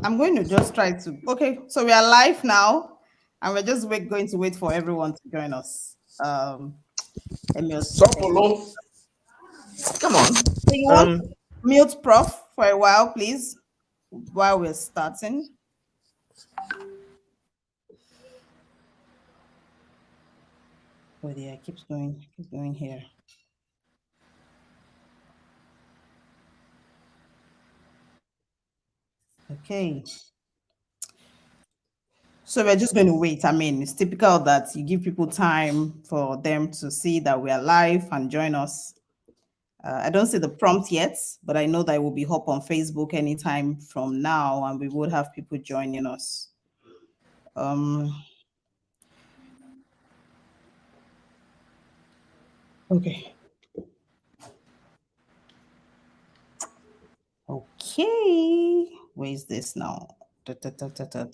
I'm going to just try to. Okay, so we are live now, and we're just going to wait for everyone to join us. Let me just. Stop alone. Come on. So you want to mute Prof for a while, please, while we're starting. Oh dear, keeps going here. Okay. So we're just going to wait. I mean, it's typical that you give people time for them to see that we are live and join us. I don't see the prompt yet, but I know that it will be up on Facebook anytime from now, and we would have people joining us. Okay. Okay. Where is this now? So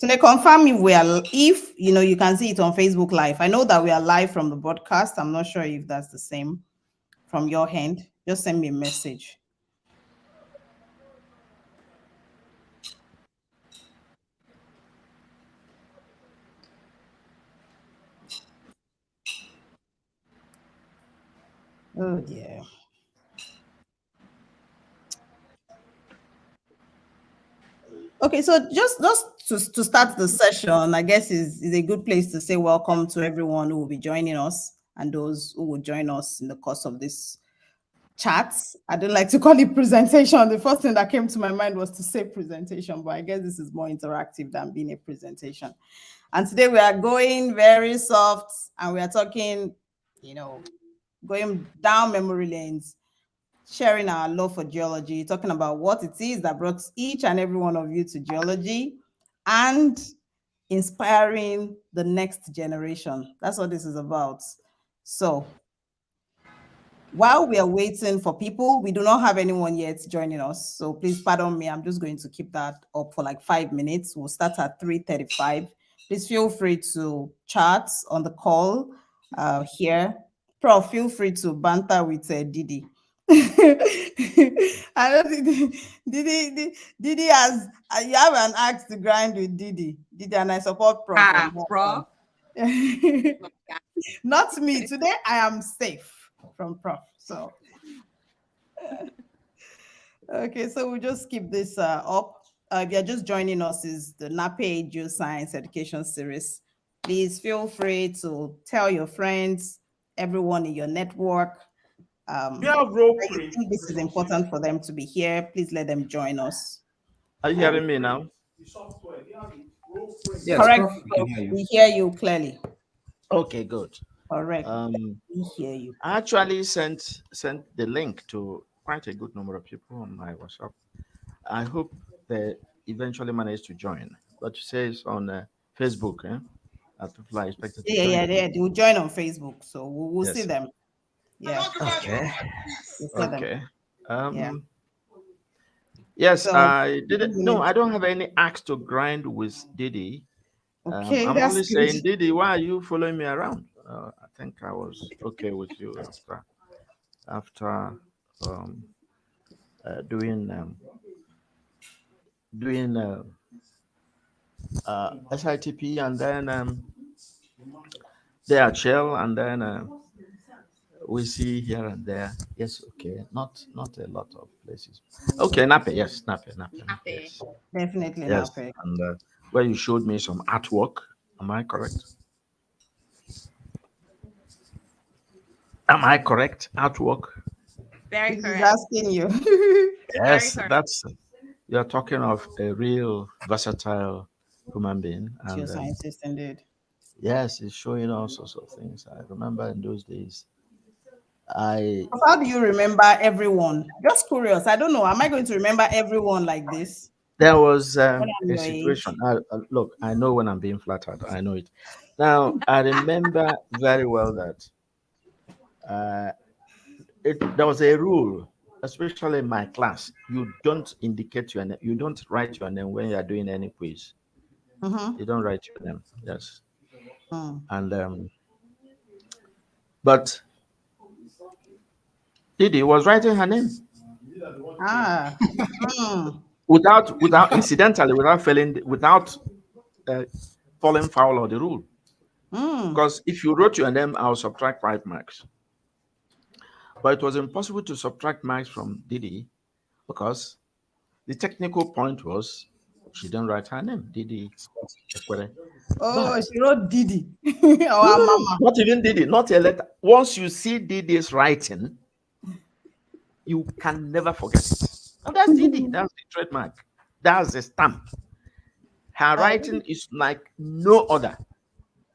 they confirm if we are, if you can see it on Facebook Live. I know that we are live from the broadcast. I'm not sure if that's the same from your hand. Just send me a message. Oh dear. Okay, so just to start the session, I guess is a good place to say welcome to everyone who will be joining us and those who will join us in the course of this chat. I don't like to call it presentation. The first thing that came to my mind was to say presentation, but I guess this is more interactive than being a presentation. And today we are going very soft and we are talking, going down memory lanes, sharing our love for geology, talking about what it is that brought each and every one of you to geology, and inspiring the next generation. That's what this is about. So while we are waiting for people, we do not have anyone yet joining us. So please pardon me. I'm just going to keep that up for like 5 minutes. We'll start at 3:35. Please feel free to chat on the call here. Prof, feel free to banter with Didi. I don't think Didi has, you have an axe to grind with Didi. Didi, and I support Prof on that Prof. one. Not me. Today I am safe from Prof. So okay, so we'll just keep this up. If you're just joining us, is the NAPE Geoscience Education Series. Please feel free to tell your friends, everyone in your network. We have role I play. think this is important for them to be here. Please let them join us. Are you hearing me now? Yes, Correct. Prof, we can hear you. We hear you clearly. Okay, good. Correct. Um, We hear you. I actually sent the link to quite a good number of people on my WhatsApp. I hope they eventually manage to join. But you say it's on Facebook, eh? That people are expected to join. They will join on Facebook, so we'll see Yes. them. Yeah, Okay. we'll see them. Okay. Yeah. Yes, So I didn't. No, I don't have any axe to grind with Didi. okay, I'm that's only good. saying, Didi, why are you following me around? I think I was okay with you after um, doing SITP, and then they are chill, and then we see here and there. Yes, okay, not a lot of places. Okay, Nape, yes, Nape, Happy. yes, Definitely yes, not fair. and where you showed me some artwork. Am I correct? Am I correct? Artwork. Very This is correct. asking you. Very Yes, correct. that's you're talking of a real versatile human being, and Geoscientist indeed. yes, it's showing all sorts of things. I remember in those days, I How do you remember everyone? Just curious. I don't know. Am I going to remember everyone like this there was when I'm a your age? situation. Look, I know when I'm being flattered. I know it. Now, I remember very well that uh, there was a rule, especially in my class. You don't indicate your name. You don't write your name when you are doing any quiz. Mm-hmm. You don't write your name. Yes, and but Didi was writing her name. Ah. Mm. without incidentally, without uh, falling foul of the rule. Mm. Because if you wrote your name, I'll subtract 5 marks. But it was impossible to subtract marks from Didi because the technical point was she didn't write her name, Didi Ekwere. Oh, But she wrote Didi or no, her no, no, mama. not even Didi, not a letter. Once you see Didi's writing, you can never forget it. And that's Didi. That's the trademark. That's the stamp. Her writing is like no other.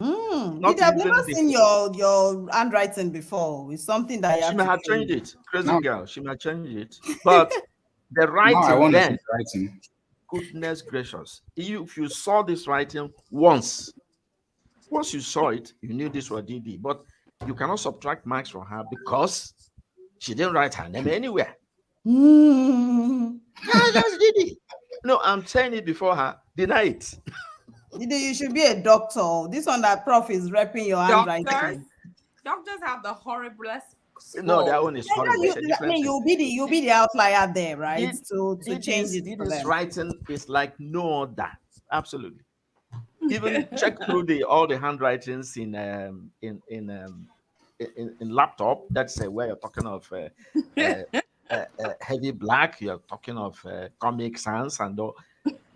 Didi, Not I've never even the. seen your handwriting before. It's something that you She have may to have changed change. it. Crazy Now, girl. She may change it. But the now I writing want to see then, the writing. goodness gracious. If you saw this writing once you saw it, you knew this was Didi. But you cannot subtract marks from her because she didn't write her name anywhere. Mm. That's Didi. No, I'm saying it before her. Deny it. Didi, you should be a doctor. This one that prof is repping your Doctors, handwriting. doctors have the horriblest No, their scroll. own is Yeah, horrible. It's a I different mean, thing. you'll be the outlier there, right? Did To change it for Didi's them. writing is like no other. Absolutely. Even check through the all the handwritings in laptop. That's where you're talking of uh, heavy black. You're talking of Comic Sans and all.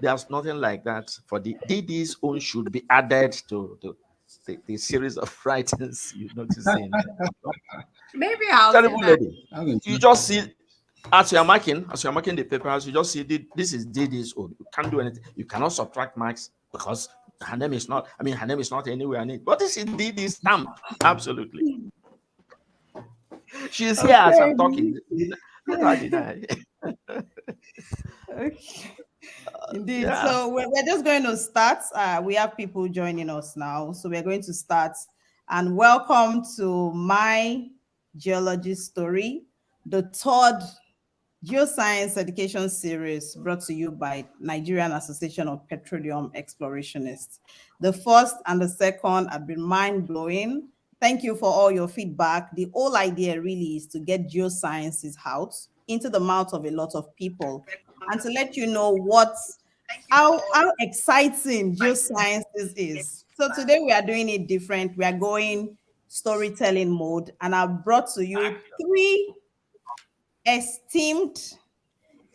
There's nothing like that for the Didi's own should be added to the series of writings you notice in laptop. Maybe I'll do Terrible that. lady. That's interesting. You just see as you're marking the papers, you just see this is Didi's own. You can't do anything. You cannot subtract marks because her name is not. I mean, her name is not anywhere in it. But this is Didi's stamp. Absolutely. She's here as Okay. I'm talking. Let her deny. Okay. Indeed. Yeah. So we're just going to start. We have people joining us now. So we're going to start. And welcome to my geology story, the third geoscience education series brought to you by Nigerian Association of Petroleum Explorationists. The first and the second have been mind-blowing. Thank you for all your feedback. The whole idea really is to get geosciences out into the mouth of a lot of people and to let you know how exciting geosciences is. So today we are doing it different. We are going storytelling mode, and I've brought to you three esteemed,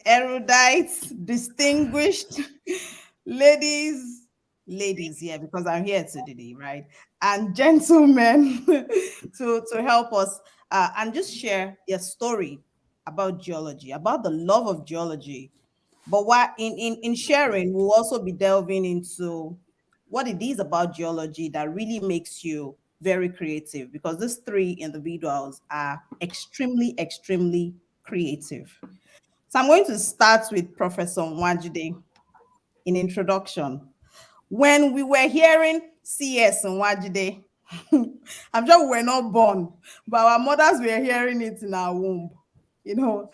erudite, distinguished ladies here because I'm here today, right? And gentlemen to help us and just share their story about geology, about the love of geology. But what in sharing, we'll also be delving into what it is about geology that really makes you very creative because these three individuals are extremely creative. So I'm going to start with Professor Nwajide in introduction. When we were hearing CS Nwajide, I'm sure we were not born, but our mothers were hearing it in our womb, you know.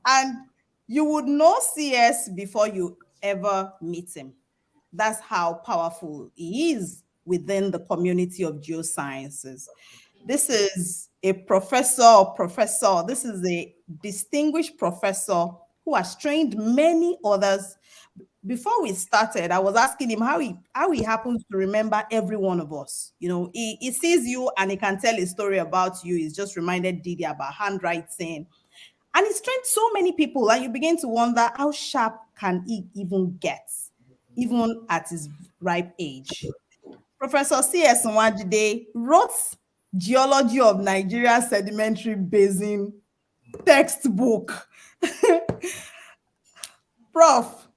And you would know CS before you ever meet him. That's how powerful he is within the community of geosciences. This is a professor. This is a distinguished professor who has trained many others. Before we started, I was asking him how he happens to remember every one of us. You know, he sees you and he can tell a story about you. He's just reminded Didi about handwriting. And he's trained so many people, and you begin to wonder how sharp can he even get, even at his ripe age. Professor C.S. Nwajide wrote Geology of Nigeria Sedimentary Basin textbook. Prof,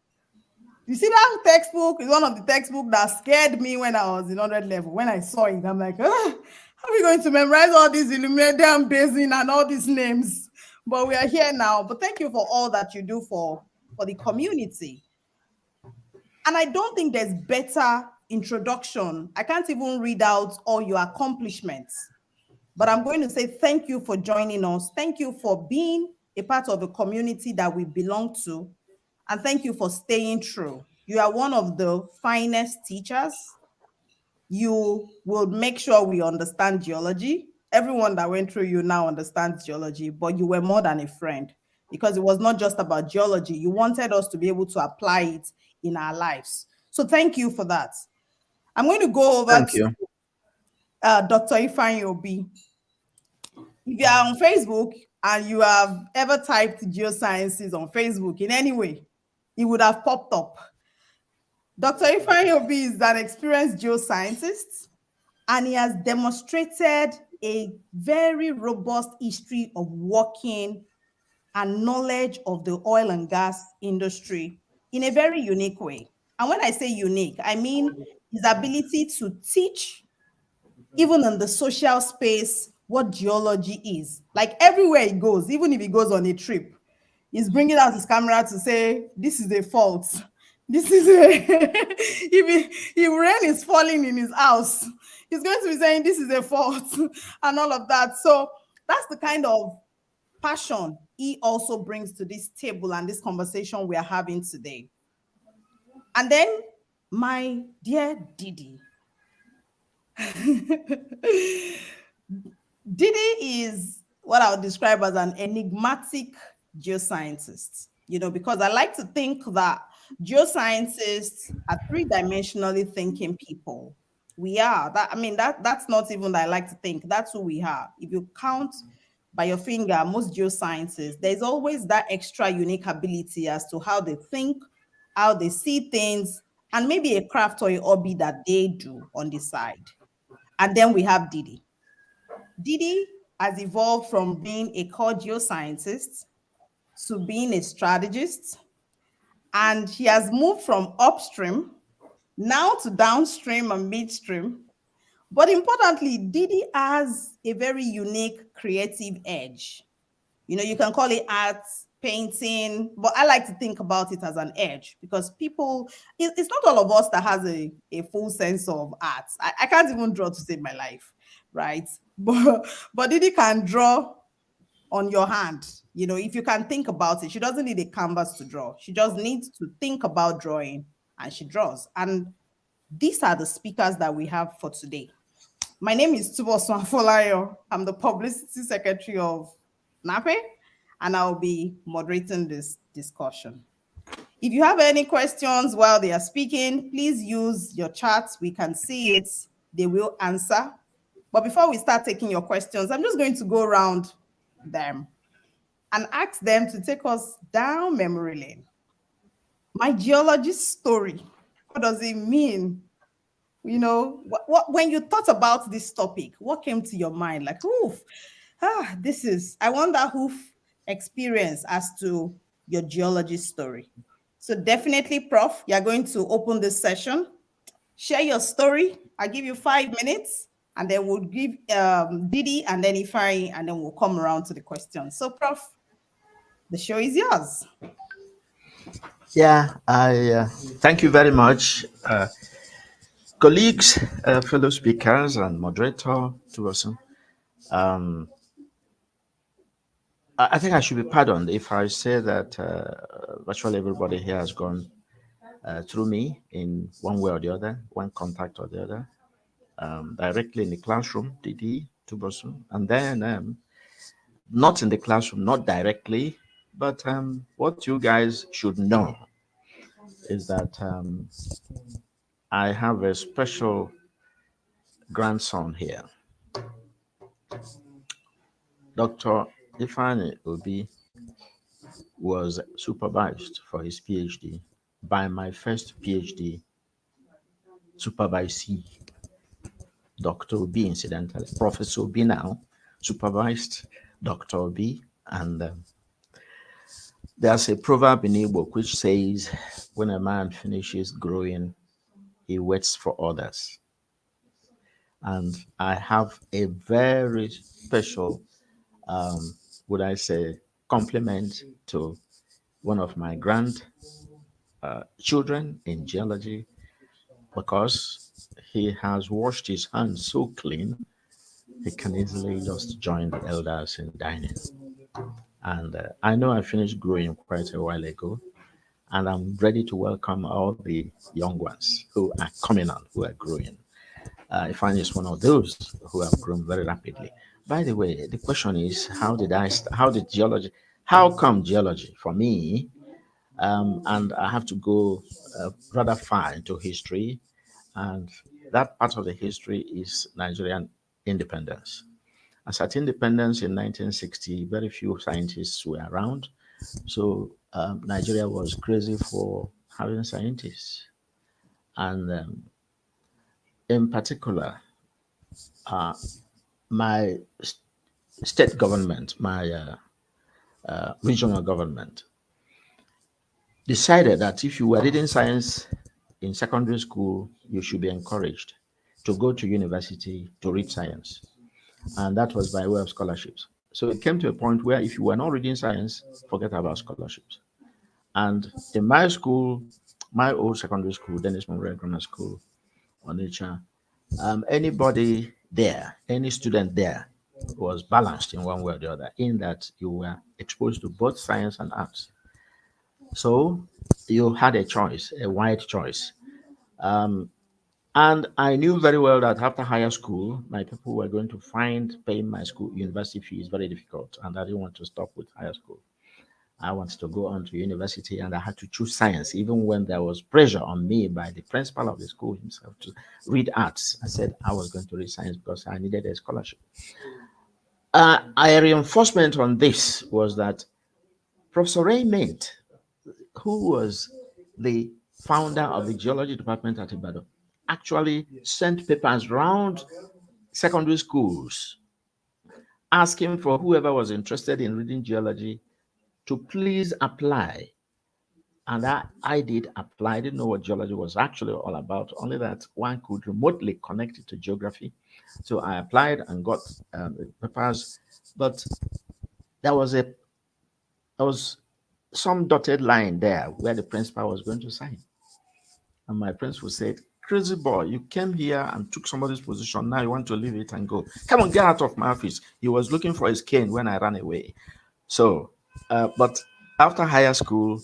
you see that textbook is one of the textbooks that scared me when I was in 100 level. When I saw it, I'm like, how are we going to memorize all these Illuminated Basin and all these names? But we are here now. But thank you for all that you do for the community. And I don't think there's better introduction. I can't even read out all your accomplishments, but I'm going to say thank you for joining us. Thank you for being a part of a community that we belong to. And thank you for staying true. You are one of the finest teachers. You will make sure we understand geology. Everyone that went through you now understands geology, but you were more than a friend. because it was not just about geology. You wanted us to be able to apply it in our lives. So thank you for that. I'm going to go over Thank to you. Dr. Ifeanyi Obi. If you are on Facebook and you have ever typed geosciences on Facebook in any way, it would have popped up. Dr. Ifeanyi Obi is an experienced geoscientist, and he has demonstrated a very robust history of working and knowledge of the oil and gas industry in a very unique way. And when I say unique, I mean his ability to teach, even in the social space, what geology is. Like everywhere he goes, even if he goes on a trip, he's bringing out his camera to say, this is a fault. This is a, if rain is falling in his house, he's going to be saying, this is a fault, and all of that. So that's the kind of passion he also brings to this table and this conversation we are having today. And then my dear Didi. Didi is what I would describe as an enigmatic geoscientist, because I like to think that geoscientists are three-dimensionally thinking people. We are that. I mean, that's not even that I like to think. That's who we are. If you count by your finger, most geoscientists, there's always that extra unique ability as to how they think, how they see things, and maybe a craft or a hobby that they do on the side. And then we have Didi. Didi has evolved from being a core geoscientist to being a strategist, and he has moved from upstream now to downstream and midstream. But importantly, Didi has a very unique creative edge. You can call it art, painting, but I like to think about it as an edge because it's not all of us that has a full sense of art. I can't even draw to save my life, right? But Didi can draw on your hand. If you can think about it, she doesn't need a canvas to draw. She just needs to think about drawing and she draws. And these are the speakers that we have for today. My name is Tubosun Afolayo. I'm the publicity secretary of NAPE, and I'll be moderating this discussion. If you have any questions while they are speaking, please use your chat. We can see it. They will answer. But before we start taking your questions, I'm just going to go around them and ask them to take us down memory lane. My geology story. What does it mean? When you thought about this topic, what came to your mind? Like, I wonder who experience as to your geology story. So definitely, Prof, you're going to open this session. Share your story. I'll give you 5 minutes, and then we'll give Didi and then Ifeanyi, and then we'll come around to the questions. So, Prof, the show is yours. Yeah, I thank you very much, colleagues, fellow speakers, and moderator to us. I think I should be pardoned if I say that virtually everybody here has gone through me in one way or the other, one contact or the other, directly in the classroom, DD, Tubosun, and then not in the classroom, not directly, but what you guys should know is that I have a special grandson here. Dr. Ifeanyi Obi was supervised for his PhD by my first PhD supervisee, Dr. Obi, incidentally. Professor Obi now supervised Dr. Obi, and there's a proverb in Igbo which says, when a man finishes growing, he waits for others. And I have a very special, would I say, compliment to one of my children in geology, because he has washed his hands so clean, he can easily just join the elders in dining. And I know I finished growing quite a while ago, and I'm ready to welcome all the young ones who are coming on, who are growing. Ifeanyi is one of those who have grown very rapidly. By the way, the question is, how did How come geology? For me, and I have to go rather far into history, and that part of the history is Nigerian independence. As at independence in 1960, very few scientists were around, so Nigeria was crazy for having scientists, and in particular, uh, my state government, my regional government, decided that if you were reading science in secondary school, you should be encouraged to go to university to read science. And that was by way of scholarships. So it came to a point where if you were not reading science, forget about scholarships. And in my school, my old secondary school, Dennis Monroe Grammar School, Onitsha, anybody there, any student there was balanced in one way or the other, in that you were exposed to both science and arts. So you had a choice, a wide choice. And I knew very well that after higher school, my people were going to find paying my school university fees very difficult. And I didn't want to stop with higher school. I wanted to go on to university and I had to choose science, even when there was pressure on me by the principal of the school himself to read arts. I said I was going to read science because I needed a scholarship. A reinforcement on this was that Professor Raymond, who was the founder of the geology department at Ibadan, actually sent papers round secondary schools asking for whoever was interested in reading geology to please apply. And I did apply. I didn't know what geology was actually all about, only that one could remotely connect it to geography. So I applied and got papers, but there was a there was some dotted line there where the principal was going to sign. And my principal said, "Crazy boy, you came here and took somebody's position. Now you want to leave it and go. Come on, get out of my office." He was looking for his cane when I ran away. So, but after higher school,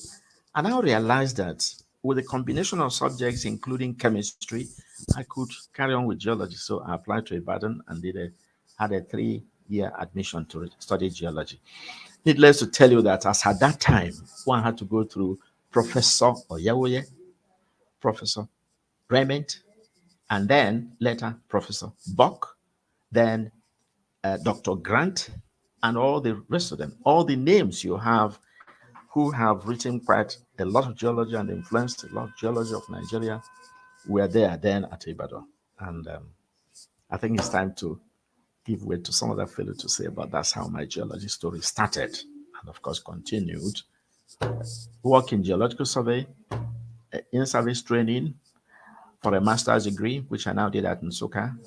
I now realized that with a combination of subjects, including chemistry, I could carry on with geology. So I applied to Ibadan and had a 3-year admission to study geology. Needless to tell you that as at that time, one had to go through Professor Oyawoye, Professor Raymond, and then later Professor Buck, then Dr. Grant, and all the rest of them. All the names you have who have written quite a lot of geology and influenced a lot of geology of Nigeria were there then at Ibadan. And I think it's time to give way to some other fellow to say about that's how my geology story started and of course continued. Work in geological survey, in-service training for a master's degree, which I now did at Nsukka,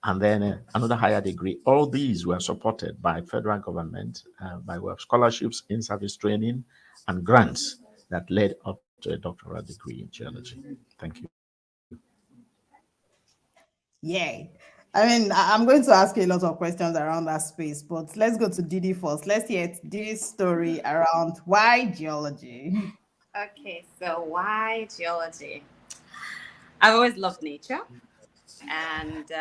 and then another higher degree. All these were supported by federal government by way of scholarships, in-service training, and grants that led up to a doctoral degree in geology. Thank you. Yay. I mean, I'm going to ask you a lot of questions around that space, but let's go to Didi first. Let's hear Didi's story around why geology. Okay, so why geology? I've always loved nature, and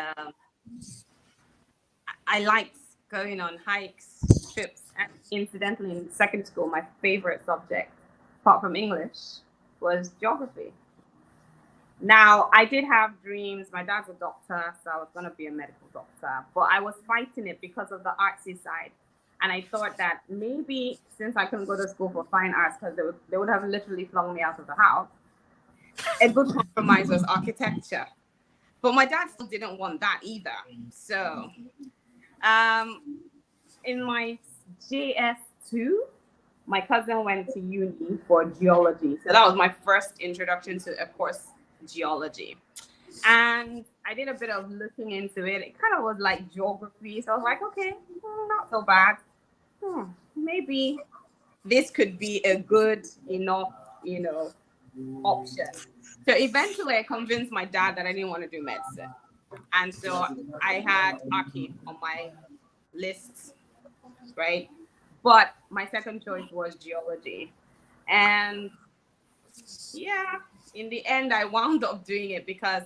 I liked going on hikes, trips, and incidentally, in secondary school, my favorite subject, apart from English, was geography. Now, I did have dreams. My dad's a doctor, so I was going to be a medical doctor, but I was fighting it because of the artsy side. And I thought that maybe since I couldn't go to school for fine arts because they would have literally flung me out of the house, a good compromise was architecture. But my dad still didn't want that either. So in my JS2, my cousin went to uni for geology. So that was my first introduction to, of course, geology. And I did a bit of looking into it. It kind of was like geography. So I was like, okay, not so bad. Maybe this could be a good enough, option. So eventually I convinced my dad that I didn't want to do medicine. And so I had Archie on my list, right? But my second choice was geology. And yeah, in the end, I wound up doing it because,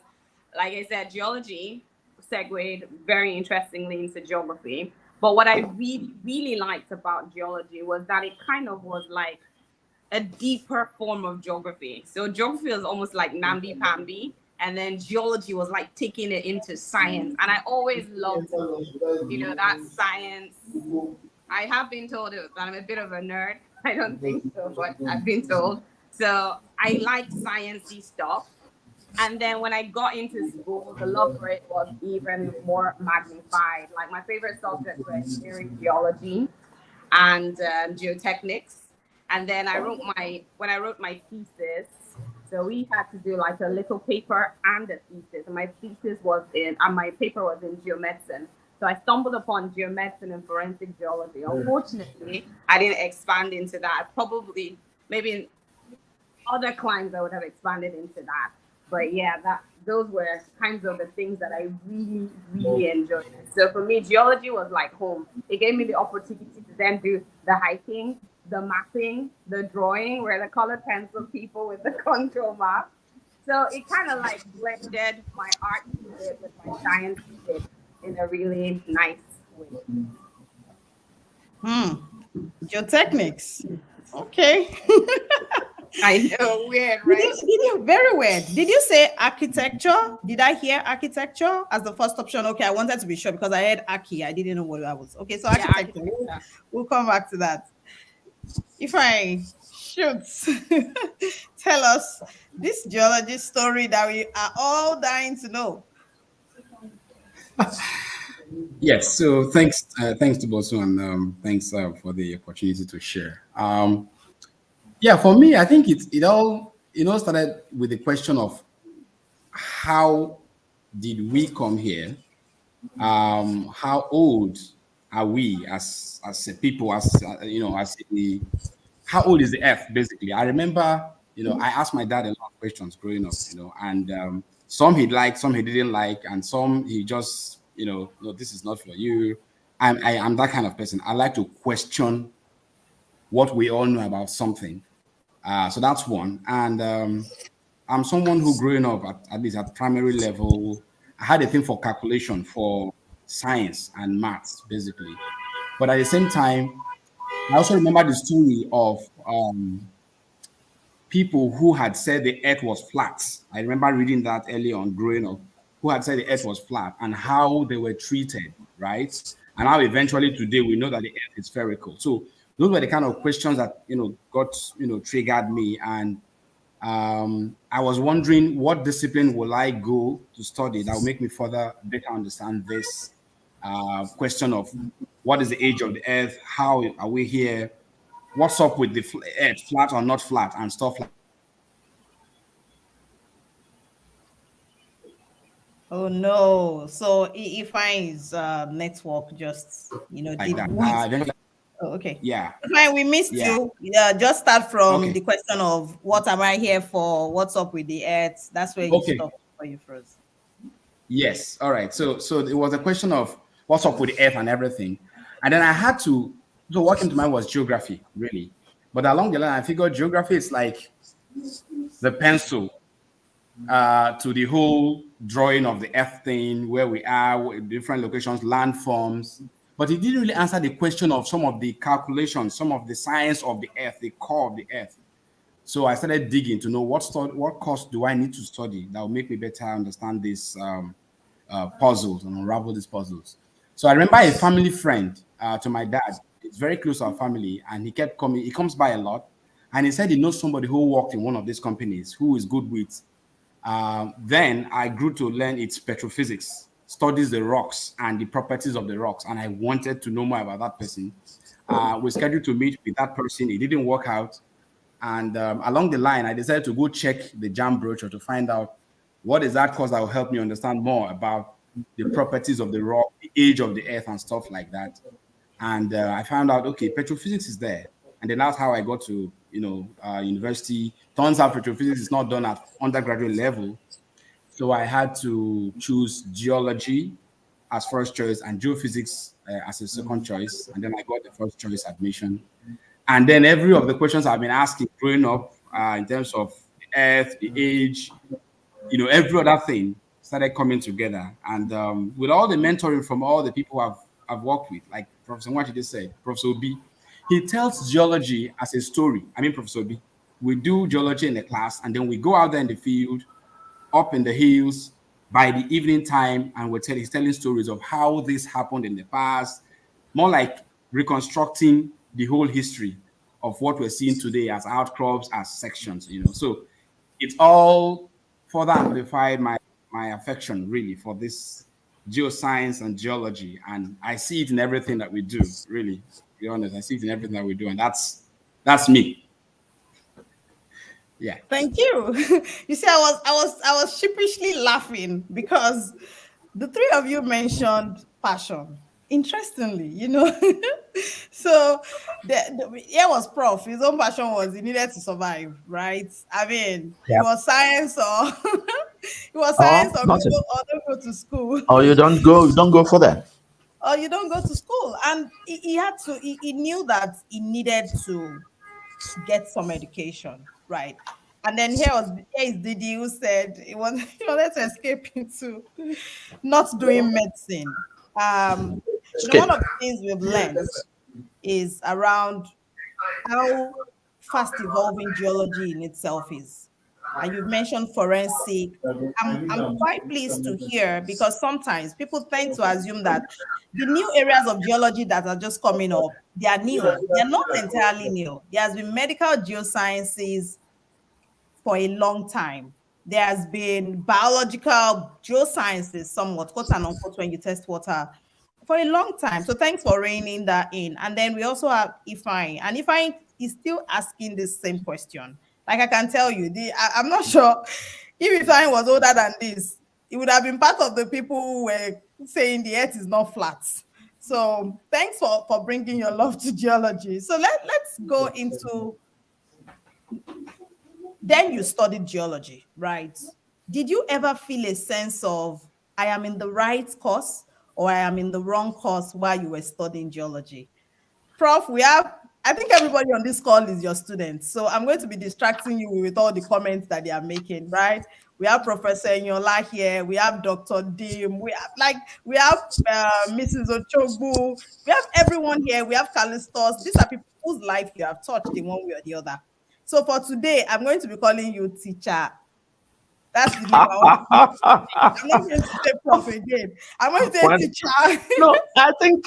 like I said, geology segued very interestingly into geography. But what I really, really liked about geology was that it kind of was like a deeper form of geography. So geography was almost like namby pamby, and then geology was like taking it into science. And I always loved, that science. I have been told that I'm a bit of a nerd. I don't think so, but I've been told. So I liked sciencey stuff. And then when I got into school, the love for it was even more magnified. Like my favorite subjects were engineering, geology, and geotechnics. And then when I wrote my thesis, so we had to do like a little paper and a thesis. And my thesis was and my paper was in geomedicine. So I stumbled upon geomedicine and forensic geology. Unfortunately, I didn't expand into that. Probably, maybe in other climes I would have expanded into that. But yeah, those were kinds of the things that I really, really enjoyed. So for me, geology was like home. It gave me the opportunity to then do the hiking, the mapping, the drawing, where the colored pencil people with the contour map. So it kind of like blended my art bit with my science bit in a really nice way. Geotechnics. Okay. I know, weird, right? Very weird. Did you say architecture? Did I hear architecture as the first option? Okay, I wanted to be sure because I heard archi. I didn't know what that was. Okay, so Yeah, architecture. architecture. We'll come back to that. If I shoot, tell us this geology story that we are all dying to know. Yes. So thanks to Bosu, and thanks for the opportunity to share. Yeah, for me, I think it all started with the question of how did we come here? How old are we as a people? As as how old is the Earth basically? I remember, I asked my dad a lot of questions growing up, and some he'd like, some he didn't like, and some he just, no, this is not for you. I'm that kind of person. I like to question what we all know about something. So that's one. And I'm someone who growing up at least at primary level, I had a thing for calculation, for science and maths, basically. But at the same time, I also remember the story of people who had said the earth was flat. I remember reading that early on growing up, who had said the earth was flat and how they were treated, right? And how eventually today we know that the earth is spherical. So those were the kind of questions that got triggered me. And I was wondering what discipline will I go to study that will make me further better understand this question of what is the age of the earth, how are we here, what's up with the earth, flat or not flat, and stuff Oh no! So Ifeanyi's network just like did that. what? Eventually, Oh, okay. yeah, Fine, we missed yeah, you. Yeah, just start from the okay, question of what am I here for? What's up with the earth? That's where you okay, stop for you first. yes, all right. So it was a question of what's up with the earth and everything, and then I had to. So what came to mind was geography, really. But along the line, I figured geography is like the pencil to the whole drawing of the earth thing, where we are, different locations, landforms. But it didn't really answer the question of some of the calculations, some of the science of the earth, the core of the earth. So I started digging to know what course do I need to study that will make me better understand these puzzles and unravel these puzzles. So I remember a family friend to my dad. It's very close to our family, and he kept coming. He comes by a lot, and he said he knows somebody who worked in one of these companies who is good with then I grew to learn its petrophysics, studies the rocks and the properties of the rocks, and I wanted to know more about that person. We scheduled to meet with that person. It didn't work out, and along the line, I decided to go check the jam brochure to find out what is that course that will help me understand more about the properties of the rock, the age of the earth, and stuff like that. And I found out, okay, petrophysics is there. And then that's how I got to, university. Turns out petrophysics is not done at undergraduate level. So I had to choose geology as first choice and geophysics as a second choice. And then I got the first choice admission. And then every of the questions I've been asking growing up in terms of the earth, the age, every other thing started coming together. And with all the mentoring from all the people who have I've worked with, like Professor Nwachide just said, Professor B, he tells geology as a story. I mean, Professor B, we do geology in the class, and then we go out there in the field, up in the hills by the evening time, and he's telling stories of how this happened in the past, more like reconstructing the whole history of what we're seeing today as outcrops, as sections, So it's all further amplified my affection really for this geoscience and geology, and I see it in everything that we do. Really, to be honest, I see it in everything that we do, and that's me. Yeah. Thank you. You see, I was sheepishly laughing because the three of you mentioned passion. Interestingly, so here was prof. His own passion was he needed to survive, right? I mean, it Yep. was science or it was Or science or nothing. don't go to school. Or you don't go for that. Or you don't go to school. And he had to, he knew that he needed to get some education, right? And then here is Didi who said he wanted to escape into not doing medicine. One Skip. of the things we've learned is around how fast evolving geology in itself is. And you've mentioned forensic. I'm quite pleased to hear because sometimes people tend to assume that the new areas of geology that are just coming up, they are new. They're not entirely new. There has been medical geosciences for a long time. There has been biological geosciences, somewhat, quote and unquote, when you test water for a long time. So thanks for reining that in. And then we also have Ifeanyi, and Ifeanyi is still asking this same question. Like I can tell you, I'm not sure if Ifeanyi was older than this, it would have been part of the people who were saying the earth is not flat. So thanks for bringing your love to geology. So let's go into, then you studied geology, right? Did you ever feel a sense of, I am in the right course or I am in the wrong course while you were studying geology? Prof, I think everybody on this call is your student. So I'm going to be distracting you with all the comments that they are making, right? We have Professor Enyola here. We have Dr. Dim. We have Mrs. Ochogbu. We have everyone here. We have Callistos. These are people whose life you have touched in one way or the other. So for today, I'm going to be calling you teacher. That's the name I want to use. I'm not going to say prof again. I'm going to say teacher. No, I think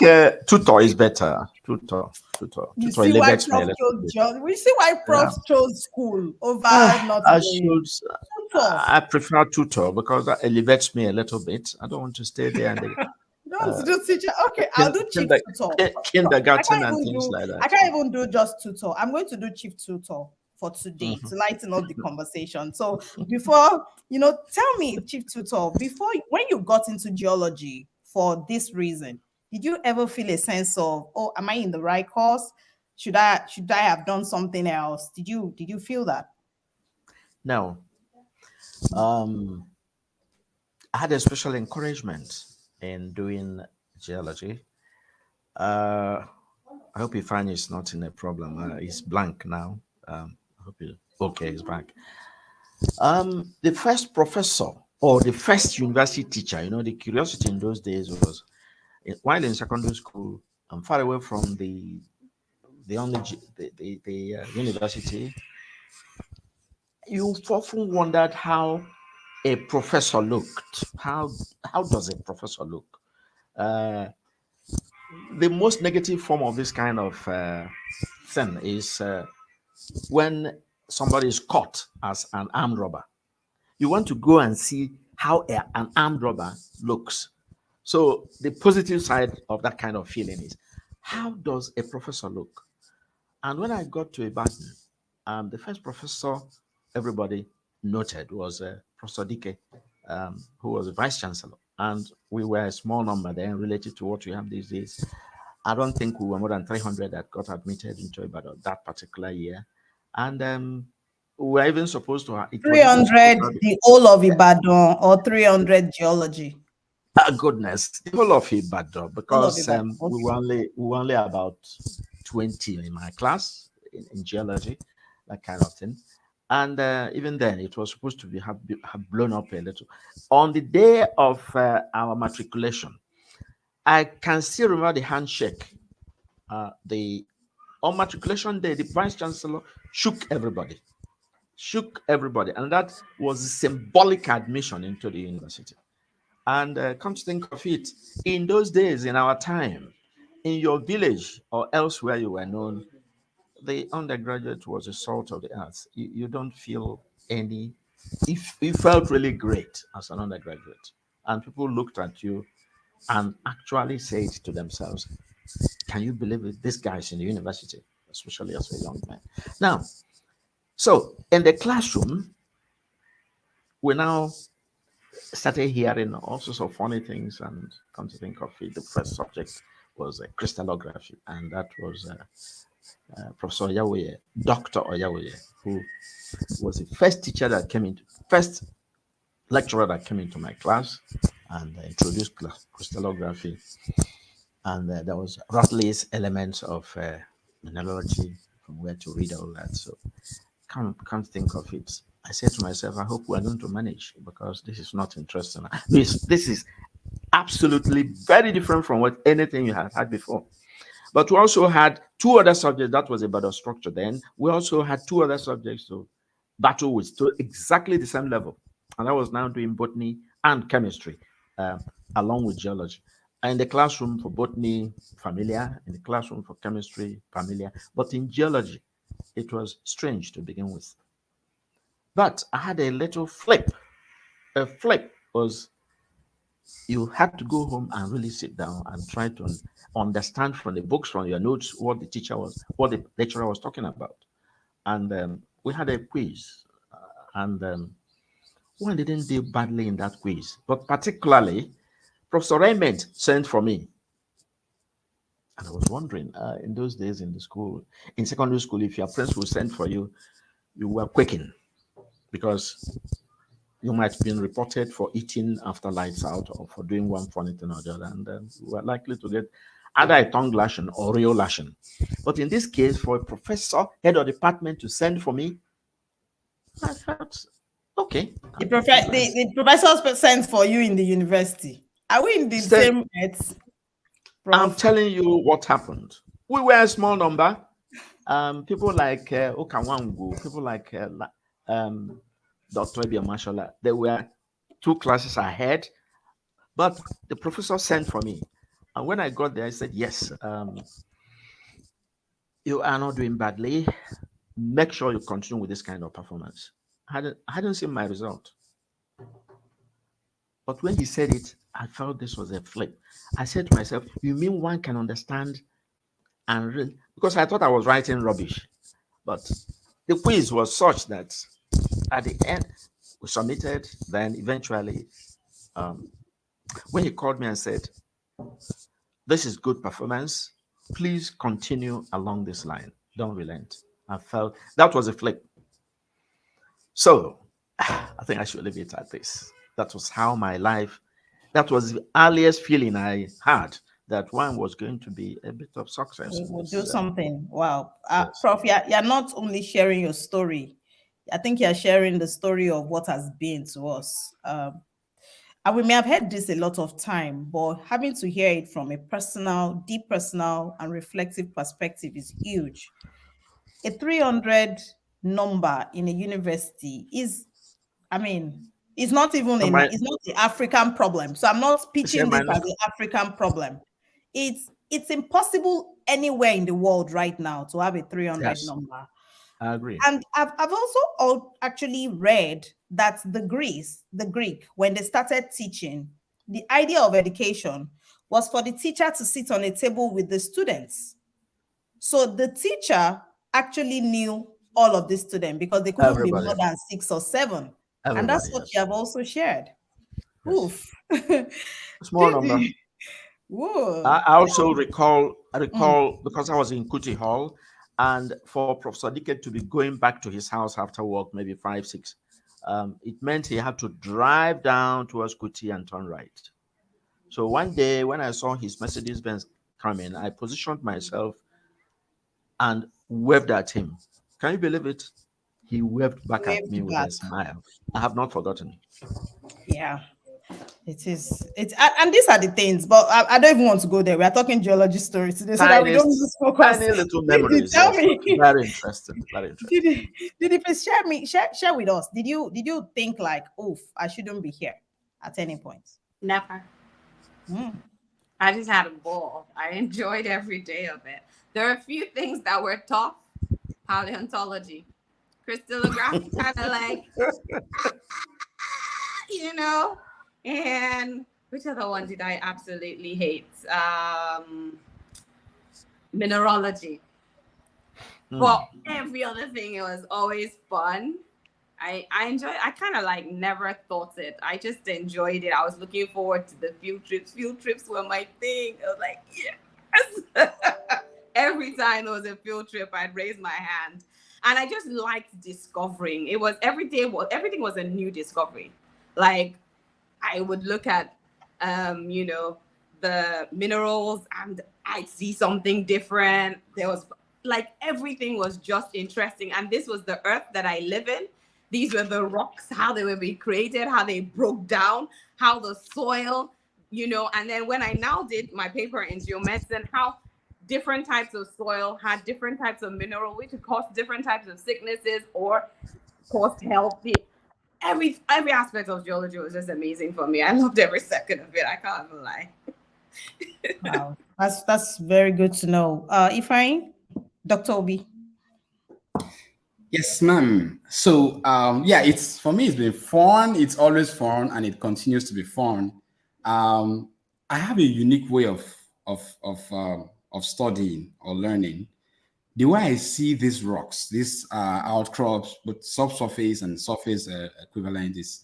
tutor is better. Tutor. You Tutor see why elevates me a prof little chose bit. We see why prof Yeah. chose school over not I going. should. Tutor. I prefer tutor because that elevates me a little bit. I don't want to stay there and You don't want to do teacher. Okay, I'll do chief tutor. kindergarten and things like I that. can't even do just tutor. I'm going to do chief tutor for today Mhm. to lighten up the conversation. So before, tell me, chief tutor, when you got into geology for this reason, did you ever feel a sense of, oh, am I in the right course? Should I have done something else? Did you feel that? Now, I had a special encouragement in doing geology. I hope Ifeanyi is not in a problem. He's blank now. I hope you okay. He's back. The first professor or the first university teacher, the curiosity in those days was while in secondary school, I'm far away from the only the university. You've often wondered how a professor looked. How does a professor look? Uh, the most negative form of this kind of thing is when somebody is caught as an armed robber. You want to go and see how an armed robber looks. So the positive side of that kind of feeling is, how does a professor look? And when I got to Ibadan, the first professor everybody noted was Professor Dike, who was a vice chancellor. And we were a small number then related to what we have these days. I don't think we were more than 300 that got admitted into Ibadan that particular year. And we were even supposed to have, it was even supposed 300, to have, the whole of Ibadan, or 300 geology? goodness, the whole of Ibadan, Whole of because Ibadan. we were only about 20 in my class in geology, that kind of thing. And even then, it was supposed to have blown up a little. On the day of our matriculation, I can still remember the handshake. The On matriculation day, the vice chancellor shook everybody, and that was a symbolic admission into the university. And come to think of it, in those days, in our time, in your village or elsewhere you were known, the undergraduate was the salt of the earth. You don't feel any, if you felt really great as an undergraduate. And people looked at you and actually said to themselves, can you believe it? This guy's in the university, especially as a young man. Now, so in the classroom, we now started hearing all sorts of funny things, and come to think of it, the first subject was crystallography, and that was Professor Oyawoye, Dr. Oyawoye, who was the first teacher that came into, first lecturer that came into my class and introduced crystallography. And there was Ratley's elements of mineralogy, from where to read all that. So can't think of it. I said to myself, I hope we're going to manage, because this is not interesting. This is absolutely very different from what anything you had before. But we also had two other subjects. That was about the structure then. We also had two other subjects to battle with, to exactly the same level. And I was now doing botany and chemistry, along with geology. In the classroom for botany, familiar. In the classroom for chemistry, familiar. But in geology, it was strange to begin with. But I had a little flip. A flip was you had to go home and really sit down and try to understand from the books, from your notes, what what the lecturer was talking about. And we had a quiz, and one didn't do badly in that quiz, but particularly Professor Raymond sent for me. And I was wondering, in those days in the school, in secondary school, if your friends would send for you, you were quaking, because you might have been reported for eating after lights out or for doing one funny thing or the other, and you were likely to get either a tongue lashing or real lashing. But in this case, for a professor, head of department, to send for me, I felt okay. The professors sent for you in the university. Are we in the Said, same heads, I'm Prof? telling you what happened. We were a small number. People like Okawangu, people like Dr. Ebia Mashola, they were two classes ahead, but the professor sent for me. And when I got there, I said, yes, you are not doing badly. Make sure you continue with this kind of performance. I hadn't seen my result. But when he said it, I felt this was a flip. I said to myself, you mean one can understand and read? Because I thought I was writing rubbish. But the quiz was such that at the end, we submitted. Then eventually, when he called me and said, this is good performance, please continue along this line. Don't relent. I felt that was a flip. So I think I should leave it at this. That was how my life, that was the earliest feeling I had that one was going to be a bit of success. We will do something. Wow. Yes. Prof, you're not only sharing your story, I think you're sharing the story of what has been to us. And we may have heard this a lot of time, but having to hear it from a personal, deep personal, and reflective perspective is huge. A 300 number in a university is, I mean, it's not even it's not the African problem. So I'm not pitching this as the African problem. It's impossible anywhere in the world right now to have a 300 number. I agree. And I've also actually read that the Greek, when they started teaching, the idea of education was for the teacher to sit on a table with the students. So the teacher actually knew all of the students because they couldn't be more than 6 or 7. And that's what you have also shared. Yes. Oof. Small number. Whoa. I also recall because I was in Kuti Hall, and for Professor Dike to be going back to his house after work, maybe 5, 6, it meant he had to drive down towards Kuti and turn right. So one day when I saw his Mercedes Benz coming, I positioned myself and waved at him. Can you believe it? He waved back at me with a smile. I have not forgotten. Yeah. It is. And these are the things, but I don't even want to go there. We are talking geology story today, so that we don't lose focus. Tiny little Didi, memories. tell Yes. me, Very interesting. Very interesting. Didi, please share with us. Did you think like, oof, I shouldn't be here at any point? Never. I just had a ball. I enjoyed every day of it. There are a few things that were tough. Paleontology, crystallography, kind of like, you know. And which other one did I absolutely hate? Mineralogy. But every other thing, it was always fun. I enjoyed. I kind of like never thought it. I just enjoyed it. I was looking forward to the field trips. Field trips were my thing. I was like, yes. Every time there was a field trip, I'd raise my hand, and I just liked discovering. It was everything was a new discovery. Like I would look at, the minerals, and I'd see something different. There was like everything was just interesting, and this was the earth that I live in. These were the rocks, how they were being created, how they broke down, how the soil, and then when I now did my paper in geomedicine, how different types of soil had different types of mineral, which caused different types of sicknesses or caused health. Every aspect of geology was just amazing for me. I loved every second of it. I can't even lie. Wow, that's very good to know. Ifeanyi, Dr. Obi. Yes, ma'am. So, yeah, it's for me. It's been fun. It's always fun, and it continues to be fun. I have a unique way of studying or learning. The way I see these rocks, these outcrops, both subsurface and surface equivalent, is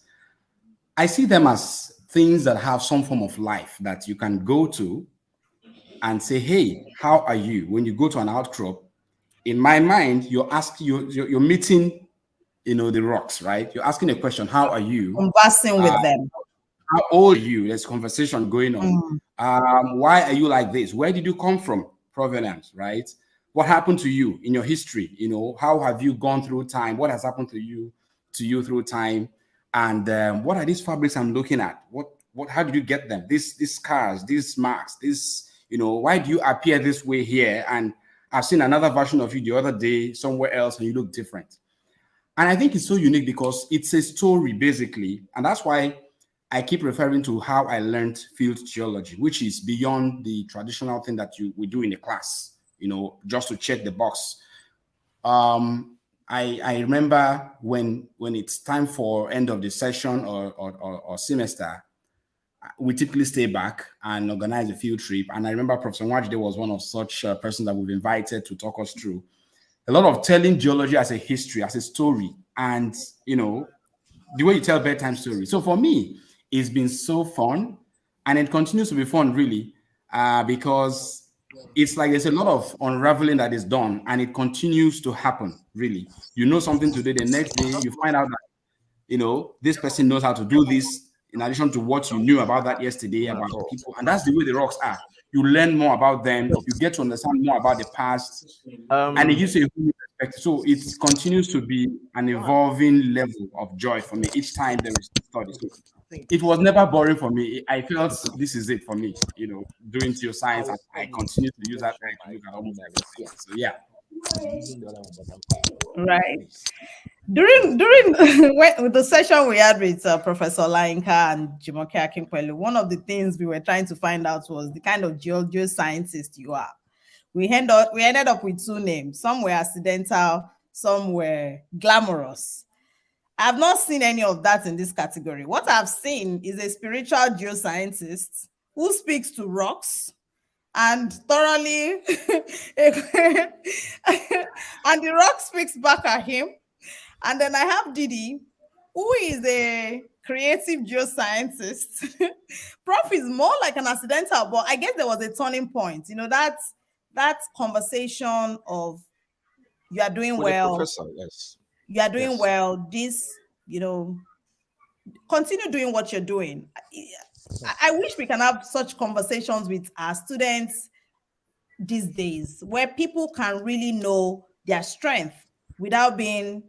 I see them as things that have some form of life that you can go to and say, "Hey, how are you?" When you go to an outcrop, in my mind, you're meeting, the rocks, right? You're asking a question, how are you? Conversing with them. How old are you? There's conversation going on. Why are you like this? Where did you come from? Provenance, right? What happened to you in your history? How have you gone through time? What has happened to you through time? And what are these fabrics I'm looking at? How did you get them? These scars, these marks, why do you appear this way here? And I've seen another version of you the other day somewhere else, and you look different. And I think it's so unique because it's a story, basically. And that's why I keep referring to how I learned field geology, which is beyond the traditional thing that we do in the class, just to check the box. I remember when it's time for end of the session or semester, we typically stay back and organize a field trip. And I remember Professor Nwajide was one of such persons that we've invited to talk us through a lot of telling geology as a history, as a story, and the way you tell bedtime stories. So for me, it's been so fun, and it continues to be fun, really, because it's like there's a lot of unraveling that is done, and it continues to happen. Really, something today, the next day you find out that this person knows how to do this. In addition to what you knew about that yesterday, about people, and that's the way the rocks are. You learn more about them. You get to understand more about the past, and it gives you a whole new perspective. So it continues to be an evolving level of joy for me each time there is study. So it was never boring for me. I felt this is it for me. Doing geoscience, and I continue to use that to look at almost everything. So yeah. Right. During with the session we had with Professor Lainka and Jimoke Akinpelu, one of the things we were trying to find out was the kind of geoscientist you are. We ended up with two names. Some were accidental, some were glamorous. I've not seen any of that in this category. What I've seen is a spiritual geoscientist who speaks to rocks and thoroughly and the rock speaks back at him. And then I have Didi, who is a creative geoscientist. Prof is more like an accidental, but I guess there was a turning point. That conversation of you are doing With well. Professor, yes. You are doing Yes. well. This, continue doing what you're doing. I wish we can have such conversations with our students these days, where people can really know their strength without being,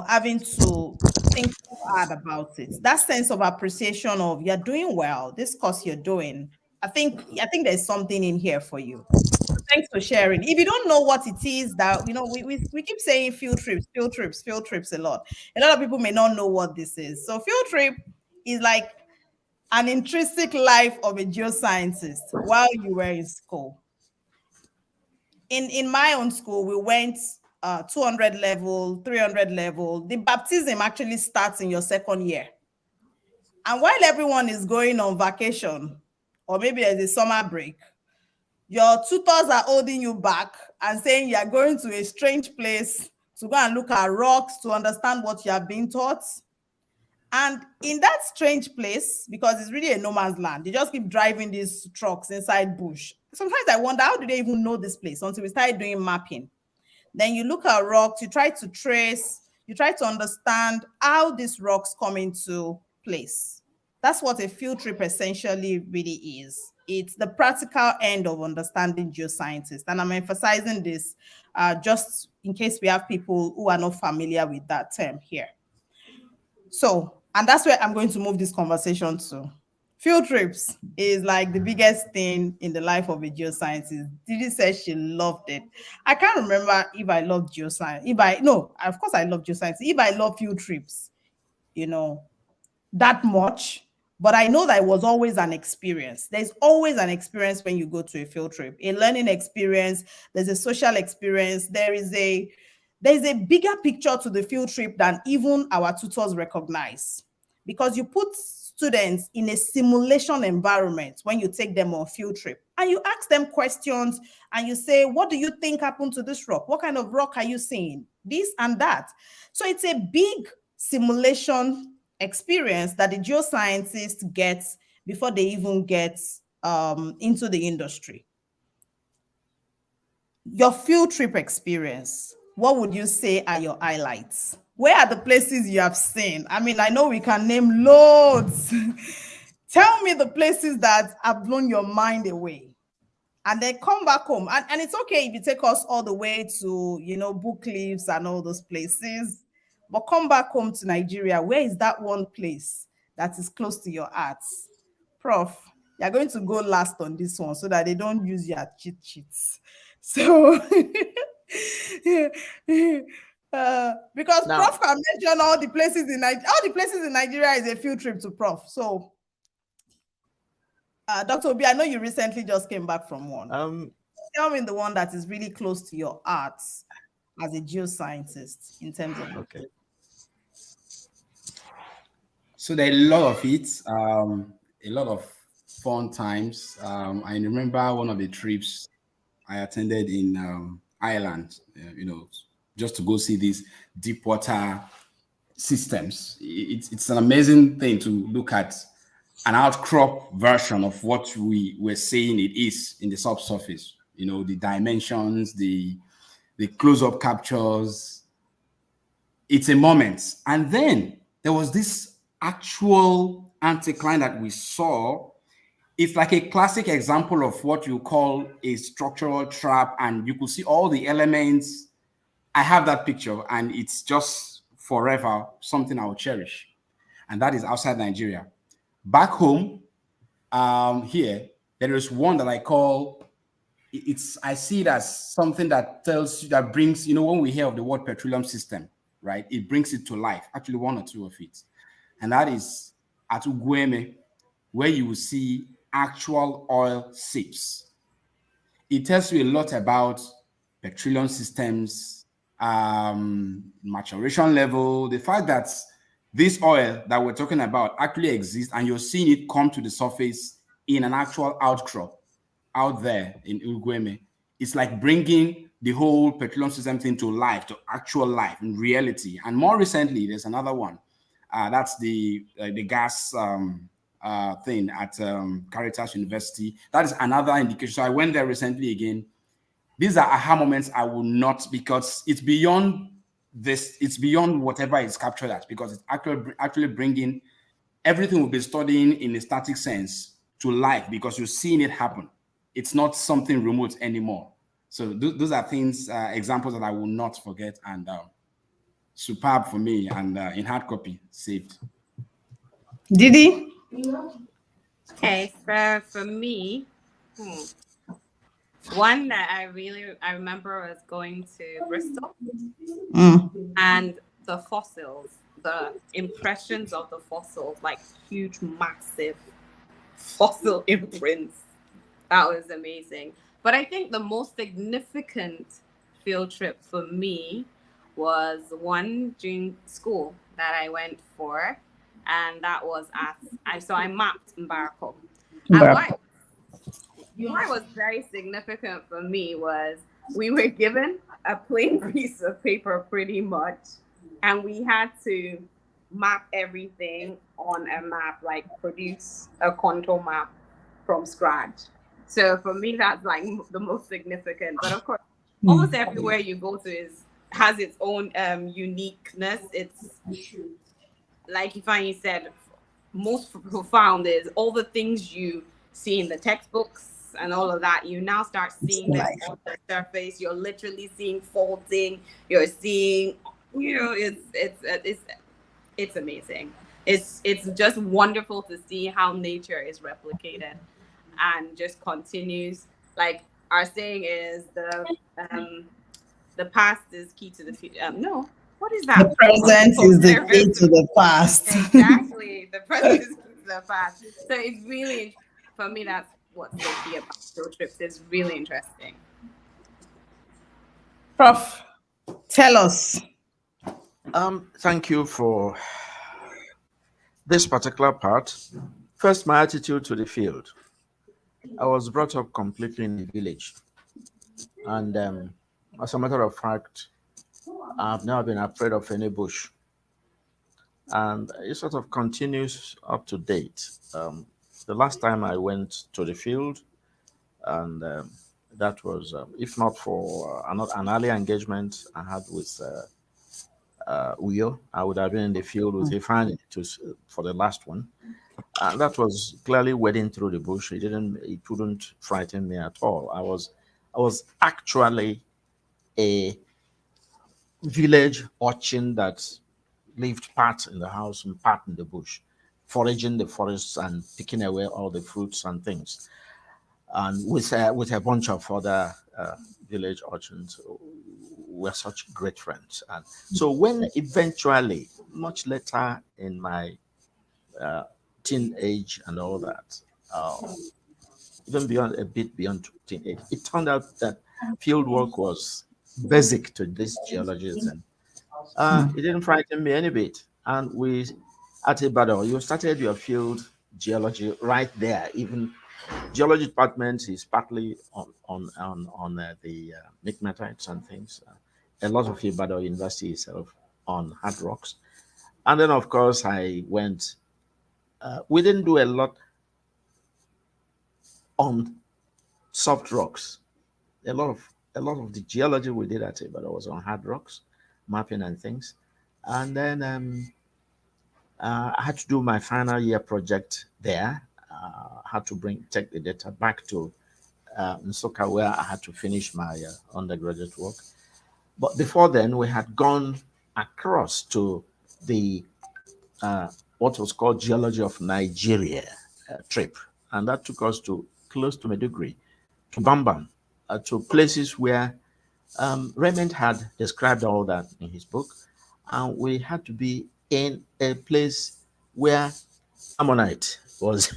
having to think too hard about it. That sense of appreciation of you're doing well, this course you're doing. I think there's something in here for you. Thanks for sharing. If you don't know what it is, that we keep saying field trips, field trips, field trips a lot. A lot of people may not know what this is. So field trip is like an intrinsic life of a geoscientist while you were in school. In my own school, we went 200 level, 300 level. The baptism actually starts in your second year. And while everyone is going on vacation, or maybe there's a summer break, your tutors are holding you back and saying you're going to a strange place to go and look at rocks to understand what you have been taught. And in that strange place, because it's really a no man's land, they just keep driving these trucks inside bush. Sometimes I wonder, how do they even know this place until we started doing mapping? Then you look at rocks, you try to trace, you try to understand how these rocks come into place. That's what a field trip essentially really is. It's the practical end of understanding geoscientists. And I'm emphasizing this just in case we have people who are not familiar with that term here. So, and that's where I'm going to move this conversation to. Field trips is like the biggest thing in the life of a geoscientist. Didi said she loved it. I can't remember if I love geoscience. No, of course I love geoscience. If I love field trips, you know, that much, but I know that it was always an experience. There's always an experience when you go to a field trip, a learning experience. There's a social experience. There's a bigger picture to the field trip than even our tutors recognize, because you put students in a simulation environment when you take them on field trip and you ask them questions and you say, what do you think happened to this rock? What kind of rock are you seeing? This and that. So it's a big simulation experience that the geoscientist gets before they even get into the industry. Your field trip experience, what would you say are your highlights? Where are the places you have seen? I mean, I know we can name loads. Tell me the places that have blown your mind away. And then come back home. And it's okay if you take us all the way to, Book Cliffs and all those places. But come back home to Nigeria. Where is that one place that is close to your heart? Prof, you're going to go last on this one so that they don't use your cheat sheets. So, because Now, Prof can mention all the places in Nigeria is a field trip to Prof. So, Dr. Obi, I know you recently just came back from one. Tell me the one that is really close to your heart as a geoscientist in terms of. Okay. So there are a lot of it, a lot of fun times. I remember one of the trips I attended in Ireland, just to go see these deep water systems. It's an amazing thing to look at an outcrop version of what we were saying it is in the subsurface. The dimensions, the close-up captures. It's a moment. And then there was this actual anticline that we saw. It's like a classic example of what you call a structural trap, and you could see all the elements. I have that picture, and it's just forever something I will cherish. And that is outside Nigeria. Back home, here, there is one that I call, I see it as something that brings, when we hear of the word petroleum system, right? It brings it to life, actually one or two of it. And that is at Ugueme, where you will see actual oil seeps. It tells you a lot about petroleum systems, maturation level, the fact that this oil that we're talking about actually exists, and you're seeing it come to the surface in an actual outcrop out there in Ugueme. It's like bringing the whole petroleum system thing to life, to actual life, in reality. And more recently, there's another one. That's the gas thing at Caritas University. That is another indication. So I went there recently again. These are aha moments I will not, because it's beyond this, it's beyond whatever it's captured as, because it's actually bringing everything we've been studying in a static sense to life, because you're seeing it happen. It's not something remote anymore. So those are things, examples that I will not forget. And superb for me, and in hard copy, saved. Didi? Okay, so for me, one that I remember was going to Bristol and the fossils, the impressions of the fossils, like huge, massive fossil imprints. That was amazing. But I think the most significant field trip for me was one during school that I went for, and that was so I mapped Mbarako. And why was very significant for me was we were given a plain piece of paper pretty much, and we had to map everything on a map, like produce a contour map from scratch. So for me, that's like the most significant. But of course, almost everywhere you go to has its own uniqueness. It's like Ifeanyi said, most profound is all the things you see in the textbooks and all of that. You now start seeing them on the surface. You're literally seeing faulting. You're seeing, it's amazing. It's just wonderful to see how nature is replicated and just continues. Like our saying is the past is key to the future. No, what is that? The present is the key to the past. Exactly. The present is key to the past. So it's really, for me, that's what's so key about field trips. It's really interesting. Prof, tell us. Thank you for this particular part. First, my attitude to the field. I was brought up completely in the village. And as a matter of fact, I've never been afraid of any bush. And it sort of continues up to date. The last time I went to the field, and that was, if not for an early engagement I had with Uyo, I would have been in the field with Ifeanyi for the last one. And that was clearly wading through the bush. It wouldn't frighten me at all. I was actually a village urchin that lived part in the house and part in the bush, foraging the forests and picking away all the fruits and things. And with a bunch of other village urchins, we're such great friends. And so when eventually, much later in my teenage and all that, even a bit beyond teenage, it turned out that field work was basic to this geologist, and it didn't frighten me any bit. And we at Ibadan, you started your field geology right there. Even geology department is partly on the pegmatites and things. A lot of Ibadan University itself on hard rocks, and then of course I went. We didn't do a lot on soft rocks. A lot of the geology we did at Ibadan was on hard rocks, mapping and things. And then I had to do my final year project there. Had to take the data back to Nsukka, where I had to finish my undergraduate work. But before then, we had gone across to the what was called Geology of Nigeria trip, and that took us to close to Maiduguri, to Bambam, to places where Raymond had described all that in his book, and we had to be in a place where ammonite was.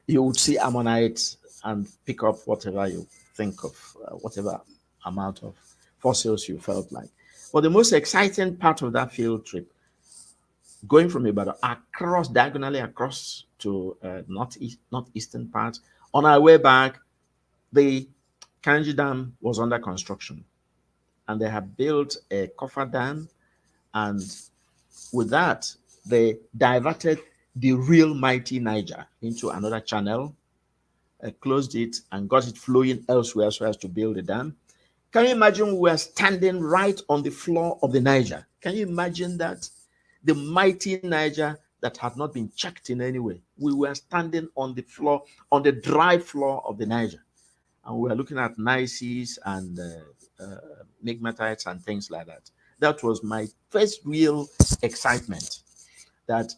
You would see ammonite and pick up whatever you think of, whatever amount of fossils you felt like. But the most exciting part of that field trip, going from Ibadan diagonally across to northeastern part, on our way back, the Kanji Dam was under construction, and they had built a coffer dam, and with that, they diverted the real mighty Niger into another channel, closed it, and got it flowing elsewhere so as to build a dam. Can you imagine we were standing right on the floor of the Niger? Can you imagine that? The mighty Niger that had not been checked in any way. We were standing on the floor, on the dry floor of the Niger, and we were looking at gneisses and pegmatites and things like that. That was my first real excitement, that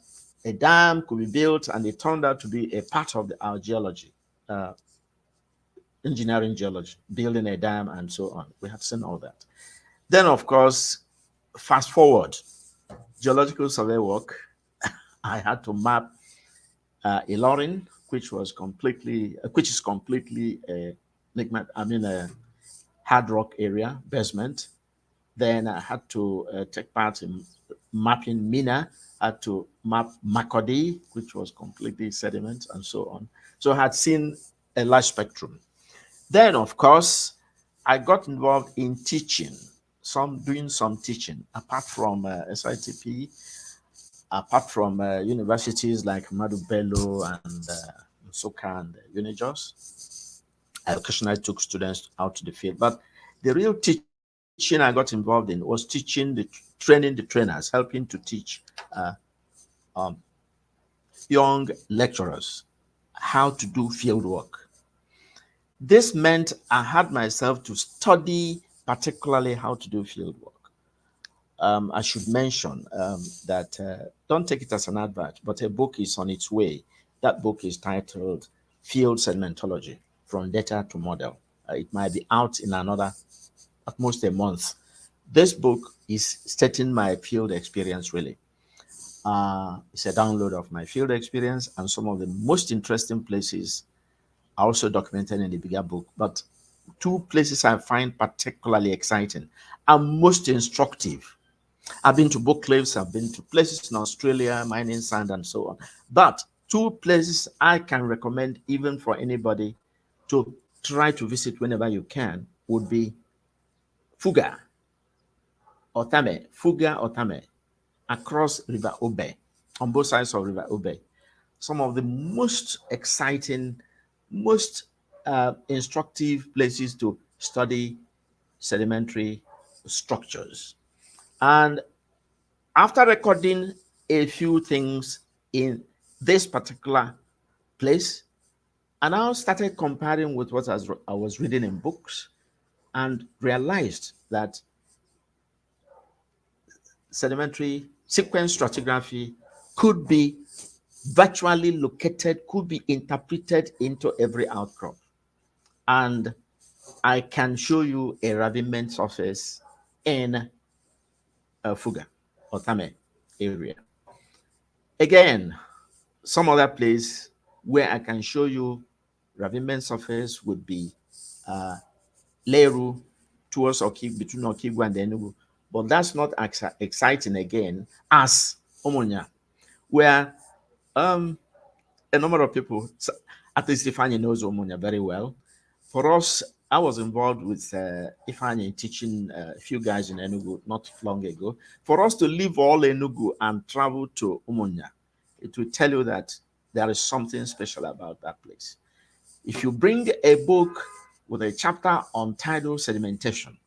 a dam could be built, and it turned out to be a part of our geology, engineering geology, building a dam and so on. We had seen all that. Then, of course, fast forward, geological survey work. I had to map Ilorin, which is completely a hard rock area, basement. Then I had to take part in mapping Mina. I had to map Makodi, which was completely sediment, and so on. So I had seen a large spectrum. Then, of course, I got involved in teaching, doing some teaching, apart from SITP, apart from universities like Madu Bello and Soka and Unijos. I occasionally took students out to the field, but the real teaching I got involved in was training the trainers, helping to teach um, young lecturers how to do field work. This meant I had myself to study particularly how to do field work. I should mention that don't take it as an advert, but a book is on its way. That book is titled Field Sedimentology, From Data to Model. It might be out in at most a month. This book is stating my field experience, really. It's a download of my field experience, and some of the most interesting places are also documented in the bigger book. But two places I find particularly exciting and most instructive. I've been to book cliffs, I've been to places in Australia, mining sand, and so on. But two places I can recommend even for anybody to try to visit whenever you can would be Fuga or Tame, across River Obe, on both sides of River Obe. Some of the most exciting, most instructive places to study sedimentary structures. And after recording a few things in this particular place, I now started comparing with what I was reading in books, and realized that sedimentary sequence stratigraphy could be virtually located, could be interpreted into every outcrop. And I can show you a raviment surface in Fuga or Tame area. Again, some other place where I can show you raviment surface would be Leru towards between Okigwe and Enugu. But that's not exciting again as Omonia, where a number of people, at least Ifeanyi knows Omonia very well. For us, I was involved with Ifeanyi teaching a few guys in Enugu not long ago. For us to leave all Enugu and travel to Omonia, it will tell you that there is something special about that place. If you bring a book with a chapter on tidal sedimentation,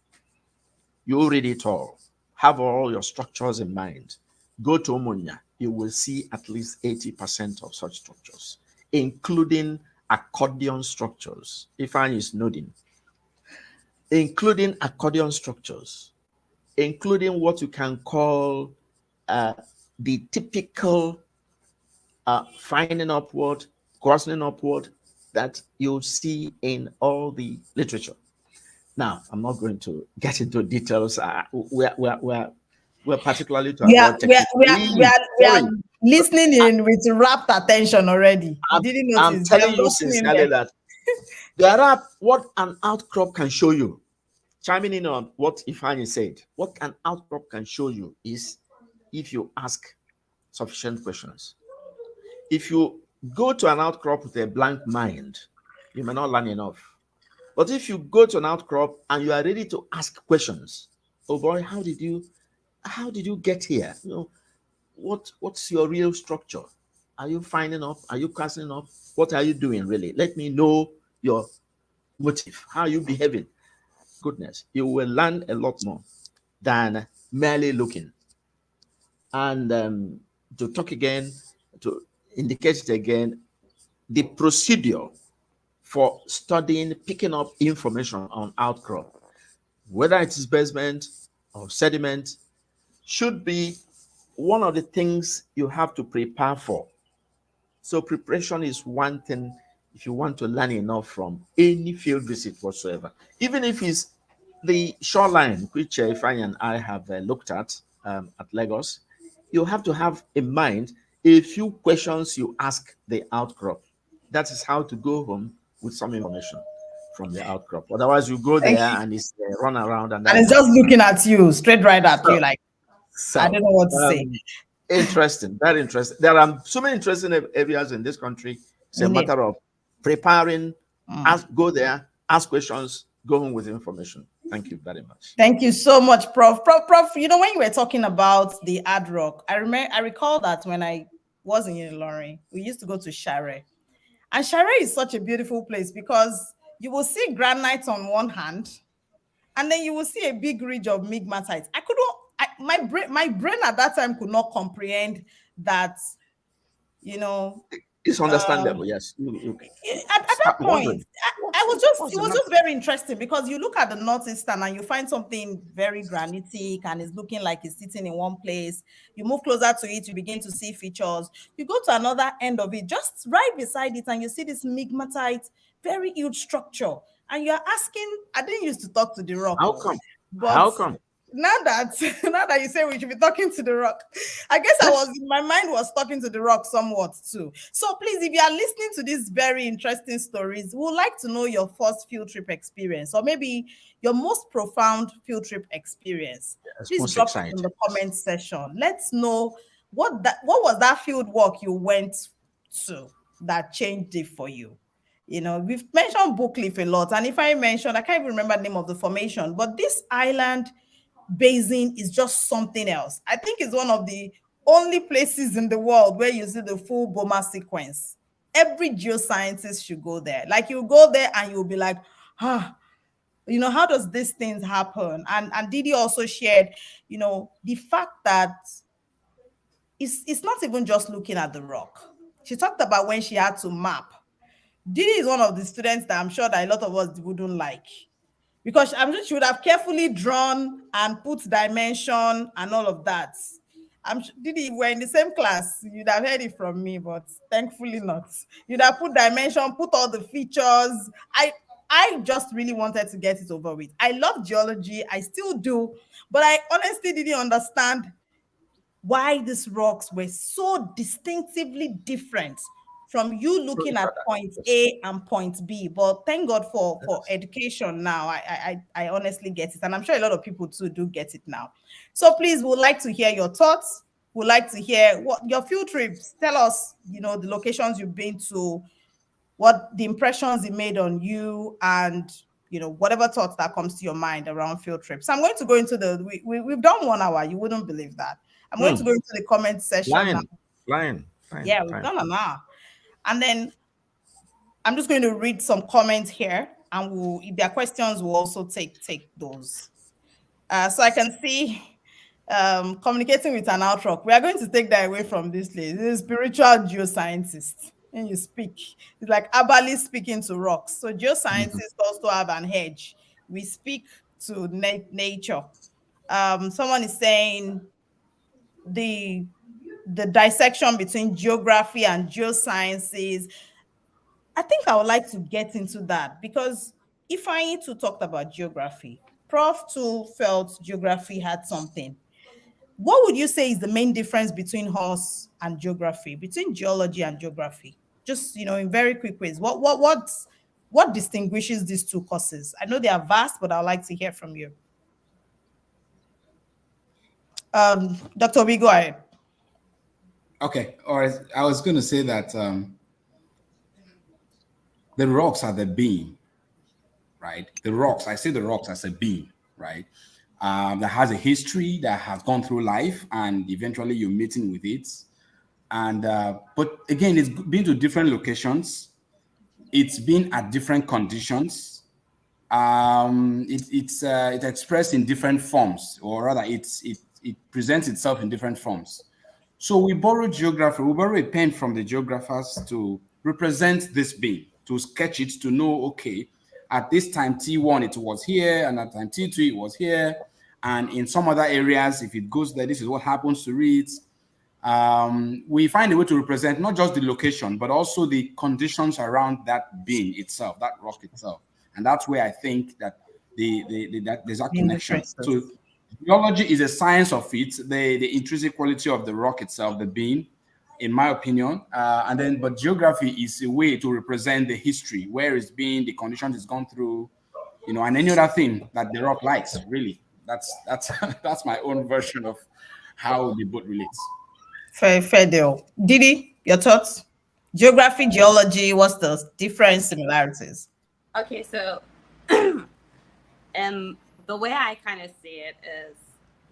you read it all, have all your structures in mind, go to Omonia, you will see at least 80% of such structures, including accordion structures. Ifeanyi is nodding. Including accordion structures, including what you can call the typical finding upward, crossing upward that you'll see in all the literature. Now, I'm not going to get into details. We're particularly to avoid we are listening in with rapt attention already. I'm telling you sincerely that there are what an outcrop can show you. Chiming in on what Ifeanyi said, what an outcrop can show you is if you ask sufficient questions. If you go to an outcrop with a blank mind, you may not learn enough. But if you go to an outcrop and you are ready to ask questions, oh boy, how did you get here? You know, what's your real structure? Are you finding up? Are you casting up? What are you doing really? Let me know your motive. How are you behaving? Goodness, you will learn a lot more than merely looking. And to talk again, to indicate it again, the procedure for studying, picking up information on outcrop, whether it is basement, or sediment should be one of the things you have to prepare for. So preparation is one thing if you want to learn enough from any field visit whatsoever, even if it's the shoreline, which Ifeanyi and I have looked at Lagos. You have to have in mind a few questions you ask the outcrop. That is how to go home with some information from the outcrop. Otherwise, you go Thank there you. and it's run around, and And that's it's it. just looking at you, straight right at So, you, like, I so don't know what to say. interesting, very interesting. There are so many interesting areas in this country. It's a Indeed. matter of preparing, go there, ask questions, go home with information. Thank you very much. Thank you so much, Prof. Prof, you know, when you were talking about the Ad Rock, I recall that when I was in Ilorin, we used to go to Share. And Share is such a beautiful place because you will see granite on one hand, and then you will see a big ridge of migmatite. My brain at that time could not comprehend that, you know, It's understandable, yes. at that point, Wondering, I was just, what's it the was matter? just very interesting because you look at the northeastern and you find something very granitic and it's looking like it's sitting in one place. You move closer to it, you begin to see features. You go to another end of it, just right beside it, and you see this migmatite, very huge structure. And you're asking, I didn't used to talk to the rock, How come? but How come? now that now that you say we should be talking to the rock, I guess my mind was talking to the rock somewhat too. So please, if you are listening to these very interesting stories, we would like to know your first field trip experience, or maybe your most profound field trip experience. It's Please most drop it in exciting. the comment section. Let's know what was that field work you went to that changed it for you. You know, we've mentioned Bookleaf a lot, and if I mentioned, I can't even remember the name of the formation, but this island basin is just something else. I think it's one of the only places in the world where you see the full Boma sequence. Every geoscientist should go there. Like, you go there and you'll be like, you know, how does these things happen? And Didi also shared, you know, the fact that it's not even just looking at the rock. She talked about when she had to map. Didi is one of the students that I'm sure that a lot of us wouldn't like, because I'm sure she would have carefully drawn and put dimension and all of that. I'm sure, Didi, we're in the same class. You'd have heard it from me, but thankfully not. You'd have put dimension, put all the features. I just really wanted to get it over with. I love geology, I still do, but I honestly didn't understand why these rocks were so distinctively different from you looking at point A and point B. But thank God for education now. I honestly get it. And I'm sure a lot of people too do get it now. So please, we'd like to hear your thoughts. We'd like to hear what your field trips. Tell us, you know, the locations you've been to, what the impressions it made on you, and you know, whatever thoughts that comes to your mind around field trips. I'm going to go into we've done 1 hour. You wouldn't believe that. I'm going to go into the comment section now. Flying. Yeah, we've done an hour. And then I'm just going to read some comments here, and if there are questions, we'll also take those. So I can see communicating with an outrock. We are going to take that away from this place. This is spiritual geoscientist. When you speak, it's like Abali speaking to rocks. So geoscientists also have an edge. We speak to nature. Someone is saying the dissection between geography and geosciences. I think I would like to get into that because if I too talked about geography, Prof too felt geography had something. What would you say is the main difference between us and geography, between geology and geography? Just, you know, in very quick ways. What distinguishes these two courses? I know they are vast, but I'd like to hear from you. Dr. Obi, go ahead. Okay, or I was going to say that the rocks are the beam, right? The rocks, I see the rocks as a beam, right? That has a history, that has gone through life, and eventually you're meeting with it. And but again, it's been to different locations. It's been at different conditions. It's expressed in different forms, or rather, it presents itself in different forms. So we borrow geography, we borrow a pen from the geographers to represent this being, to sketch it, to know, okay, at this time T1 it was here, and at time T2 it was here, And in some other areas, if it goes there, this is what happens to it. We find a way to represent not just the location, but also the conditions around that being itself, that rock itself. And that's where I think that that there's a Being connection. So differences. geology is a science of it, the intrinsic quality of the rock itself, the being, in my opinion. But geography is a way to represent the history, where it's been, the conditions it's gone through, and any other thing that the rock likes. Really, that's that's my own version of how the boat relates. Fair deal. Didi, your thoughts? Geography, geology, what's the different similarities? Okay, so the way I kind of see it is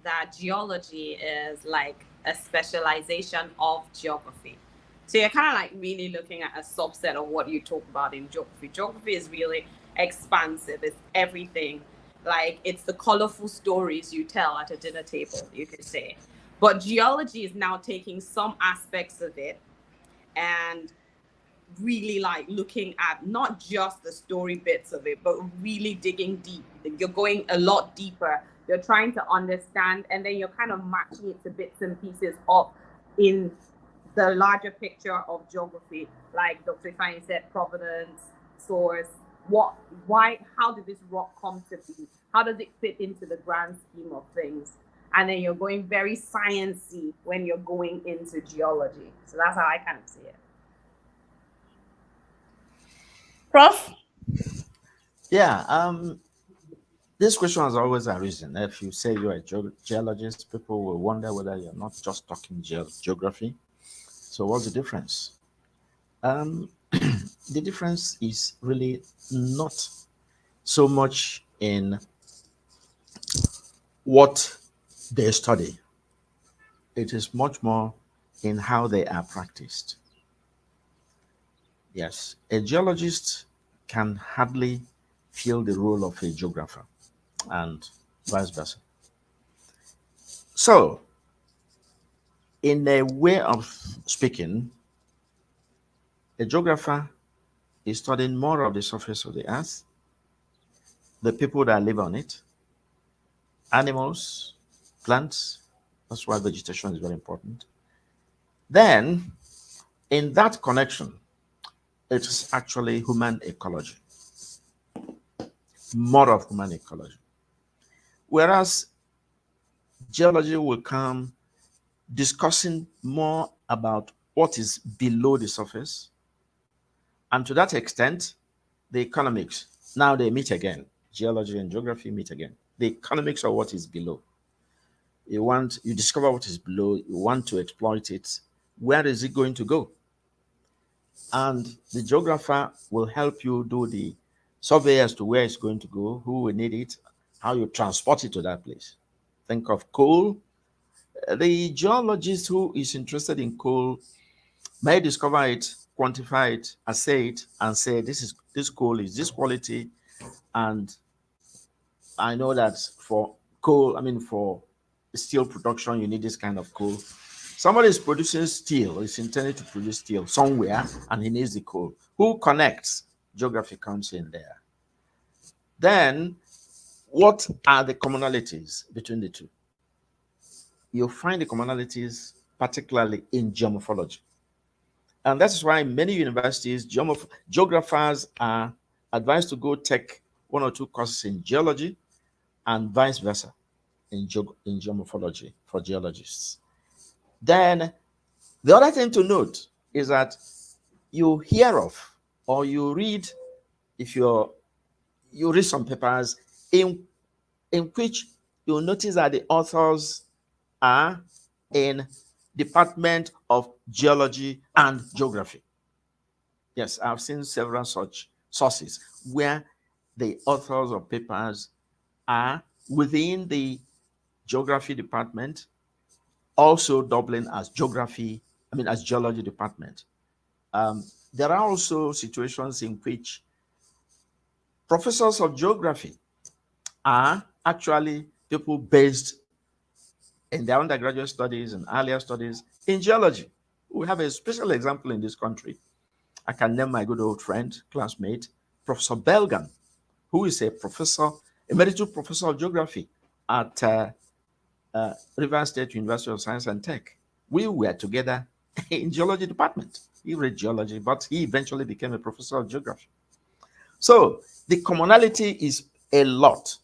that geology is like a specialization of geography. So you're kind of like really looking at a subset of what you talk about in geography. Geography is really expansive. It's everything. Like it's the colorful stories you tell at a dinner table, you could say. But geology is now taking some aspects of it and really like looking at not just the story bits of it, but really digging deep. You're going a lot deeper. You're trying to understand, and then you're kind of matching it to bits and pieces of in the larger picture of geography. Like Dr. Ifeanyi said, provenance, source, how did this rock come to be? How does it fit into the grand scheme of things? And then you're going very sciencey when you're going into geology. So that's how I kind of see it. Prof? Yeah, this question has always arisen. If you say you're a geologist, people will wonder whether you're not just talking geography. So what's the difference? The difference is really not so much in what they study. It is much more in how they are practiced. Yes, a geologist can hardly fill the role of a geographer and vice versa. So, in a way of speaking, a geographer is studying more of the surface of the earth, the people that live on it, animals, plants. That's why vegetation is very important. Then, in that connection, it is actually human ecology, more of human ecology. Whereas geology will come discussing more about what is below the surface, and to that extent, the economics. Now they meet again. Geology and geography meet again. The economics of what is below. You discover what is below, you want to exploit it. Where is it going to go? And the geographer will help you do the survey as to where it's going to go, who will need it, how you transport it to that place. Think of coal. The geologist who is interested in coal may discover it, quantify it, assay it, and say this coal is this quality. And I know that for for steel production, you need this kind of coal. Somebody is producing steel, is intended to produce steel somewhere, and he needs the coal. Who connects? Geography comes in there. Then, what are the commonalities between the two? You'll find the commonalities particularly in geomorphology. And that's why many universities, geographers are advised to go take one or two courses in geology and vice versa in geomorphology for geologists. Then the other thing to note is that you hear of or you read, if you read some papers in which you'll notice that the authors are in Department of Geology and Geography. Yes, I've seen several such sources where the authors of papers are within the Geography department, also doubling as as Geology department. There are also situations in which professors of geography are actually people based in their undergraduate studies and earlier studies in geology. We have a special example in this country. I can name my good old friend, classmate, Professor Belgan, who is a professor, emeritus professor of geography at River State University of Science and Tech. We were together in geology department. He read geology, but he eventually became a professor of geography. So the commonality is a lot,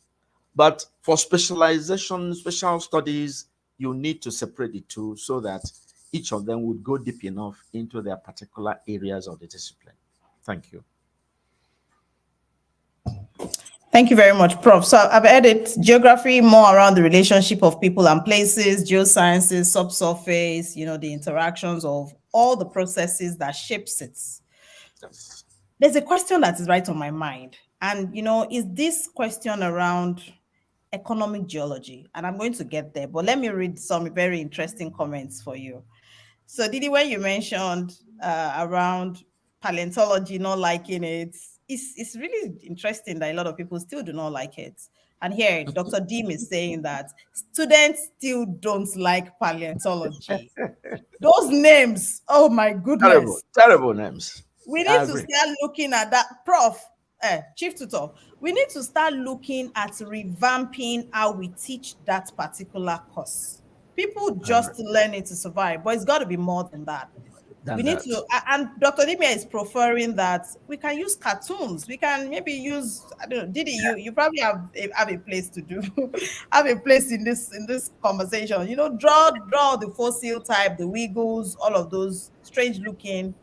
but for specialization, special studies, you need to separate the two so that each of them would go deep enough into their particular areas of the discipline. Thank you. Thank you very much, Prof. So I've added geography more around the relationship of people and places, geosciences, subsurface, the interactions of all the processes that shapes it. Yes. There's a question that is right on my mind. And, is this question around economic geology? And I'm going to get there, but let me read some very interesting comments for you. So Didi, when you mentioned around paleontology not liking it, it's really interesting that a lot of people still do not like it. And here, Dr. Deem is saying that students still don't like paleontology. Those names, oh my Terrible, goodness. terrible names. We I need to agree. start looking at that, Prof. Chief Tutor. We need to start looking at revamping how we teach that particular course. People I agree. just learn it to survive, but it's got to be more than that. We Than need that. to, and Dr. Dimia is preferring that we can use cartoons. We can maybe use, I don't know, Didi, you probably have a place to do, have a place in this conversation. Draw the fossil type, the wiggles, all of those strange looking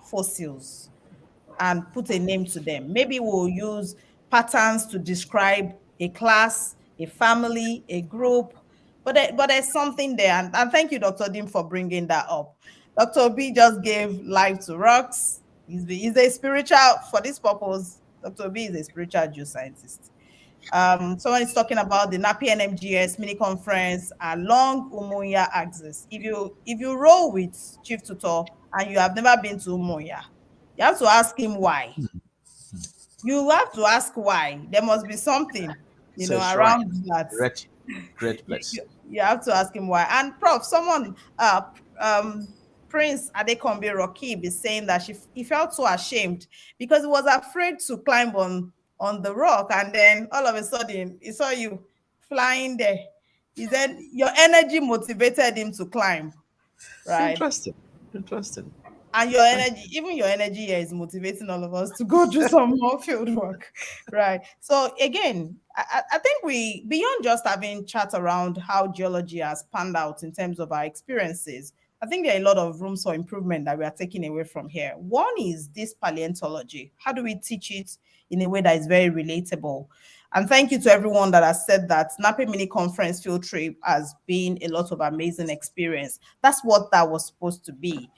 fossils and put a name to them. Maybe we'll use patterns to describe a class, a family, a group, but there's something there. And thank you, Dr. Dim, for bringing that up. Dr. B just gave life to rocks. He's a spiritual, for this purpose, Dr. B is a spiritual geoscientist. Someone is talking about the NAPI NMGS mini conference along Umuya axis. If you roll with Chief Tutor and you have never been to Umuya, you have to ask him why. You have to ask why. There must be something, It's a shrine. around that. Great, great You, place. you, you have to ask him why. And Prof, someone, Prince Adekombi Rakib is saying that he felt so ashamed because he was afraid to climb on the rock, and then all of a sudden he saw you flying there. He said your energy motivated him to climb, right? Interesting. Interesting. And your energy, even your energy here is motivating all of us to go do some more field work, right? So again, I think we, beyond just having chat around how geology has panned out in terms of our experiences, I think there are a lot of rooms for improvement that we are taking away from here. One is this paleontology. How do we teach it in a way that is very relatable? And thank you to everyone that has said that NAPI Mini Conference field trip has been a lot of amazing experience. That's what that was supposed to be.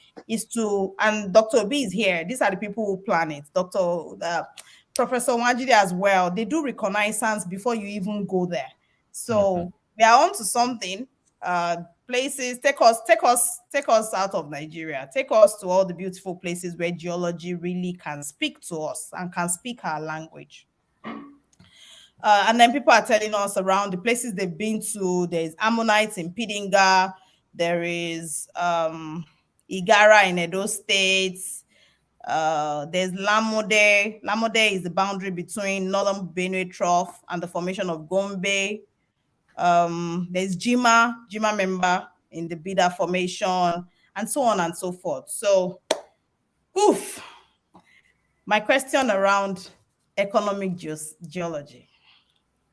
And Dr. B is here. These are the people who plan it. Professor Wajide as well. They do reconnaissance before you even go there. So we are on to something. Places, take us out of Nigeria. Take us to all the beautiful places where geology really can speak to us and can speak our language. And then people are telling us around the places they've been to. There's Ammonites in Pidinga. There is Igara in Edo State. There's Lamode. Lamode is the boundary between Northern Benue Trough and the formation of Gombe. There's Jima member in the Bida Formation, and so on and so forth. So, my question around economic geology.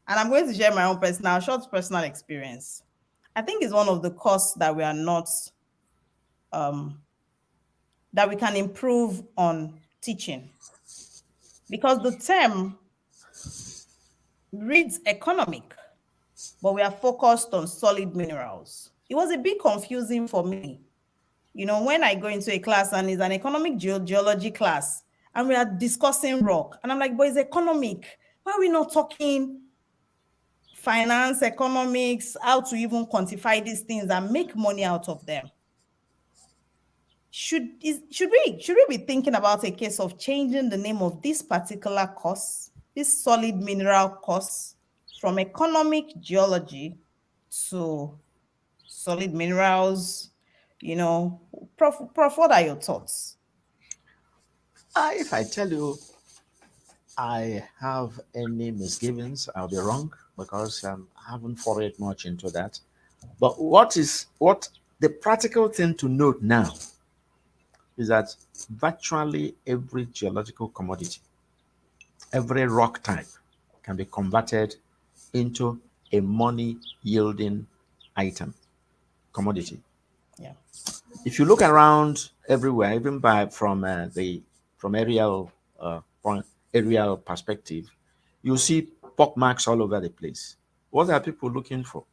And I'm going to share my own short personal experience. I think it's one of the courses that we are not, that we can improve on teaching. Because the term reads economic, but we are focused on solid minerals. It was a bit confusing for me. When I go into a class and it's an economic geology class and we are discussing rock, and I'm like, but it's economic. Why are we not talking finance, economics, how to even quantify these things and make money out of them? Should we be thinking about a case of changing the name of this particular course, this solid mineral course, from economic geology to solid minerals? Prof, what are your thoughts? If I tell you I have any misgivings, I'll be wrong. because I haven't forayed much into that. But what the practical thing to note now is that virtually every geological commodity, every rock type can be converted into a money yielding item, commodity. Yeah. If you look around everywhere, even by from aerial perspective, you see pock marks all over the place. What are people looking for?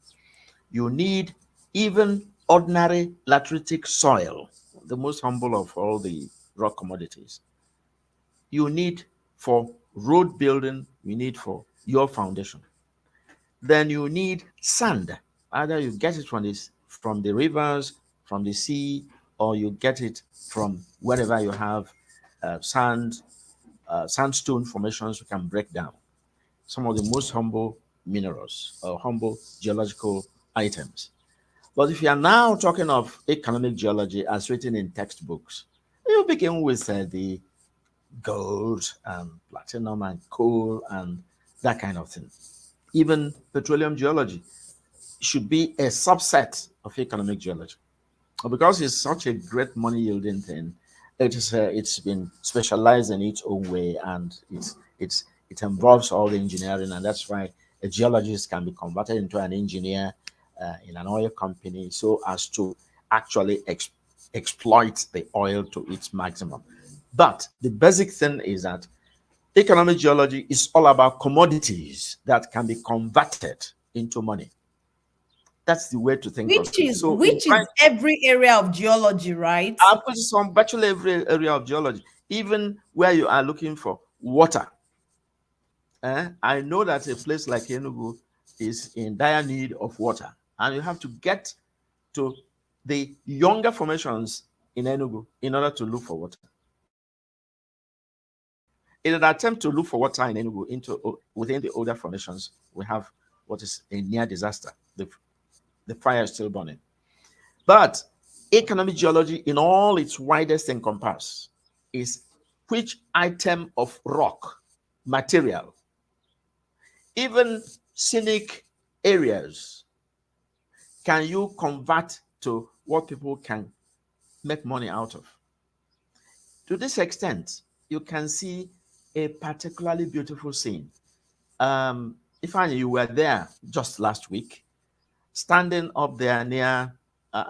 You need even ordinary lateritic soil, the most humble of all the rock commodities. You need for road building, you need for your foundation. Then you need sand. Either you get it from the rivers, from the sea, or you get it from wherever you have sandstone formations you can break down. Some of the most humble minerals or humble geological items. But if you are now talking of economic geology as written in textbooks, you begin with the gold and platinum and coal and that kind of thing. Even petroleum geology should be a subset of economic geology. Because it's such a great money yielding thing, it's been specialized in its own way, and it involves all the engineering, and that's why a geologist can be converted into an engineer in an oil company so as to actually exploit the oil to its maximum. But the basic thing is that economic geology is all about commodities that can be converted into money. That's the way to think of Which it. is So in which is every area of geology, right? I've put some virtually every area of geology, even where you are looking for water. I know that a place like Enugu is in dire need of water, and you have to get to the younger formations in Enugu in order to look for water. In an attempt to look for water in Enugu within the older formations, we have what is a near disaster. The fire is still burning. But economic geology, in all its widest encompass, is which item of rock, material, even scenic areas, can you convert to what people can make money out of? To this extent, you can see a particularly beautiful scene. If you were there just last week, standing up there near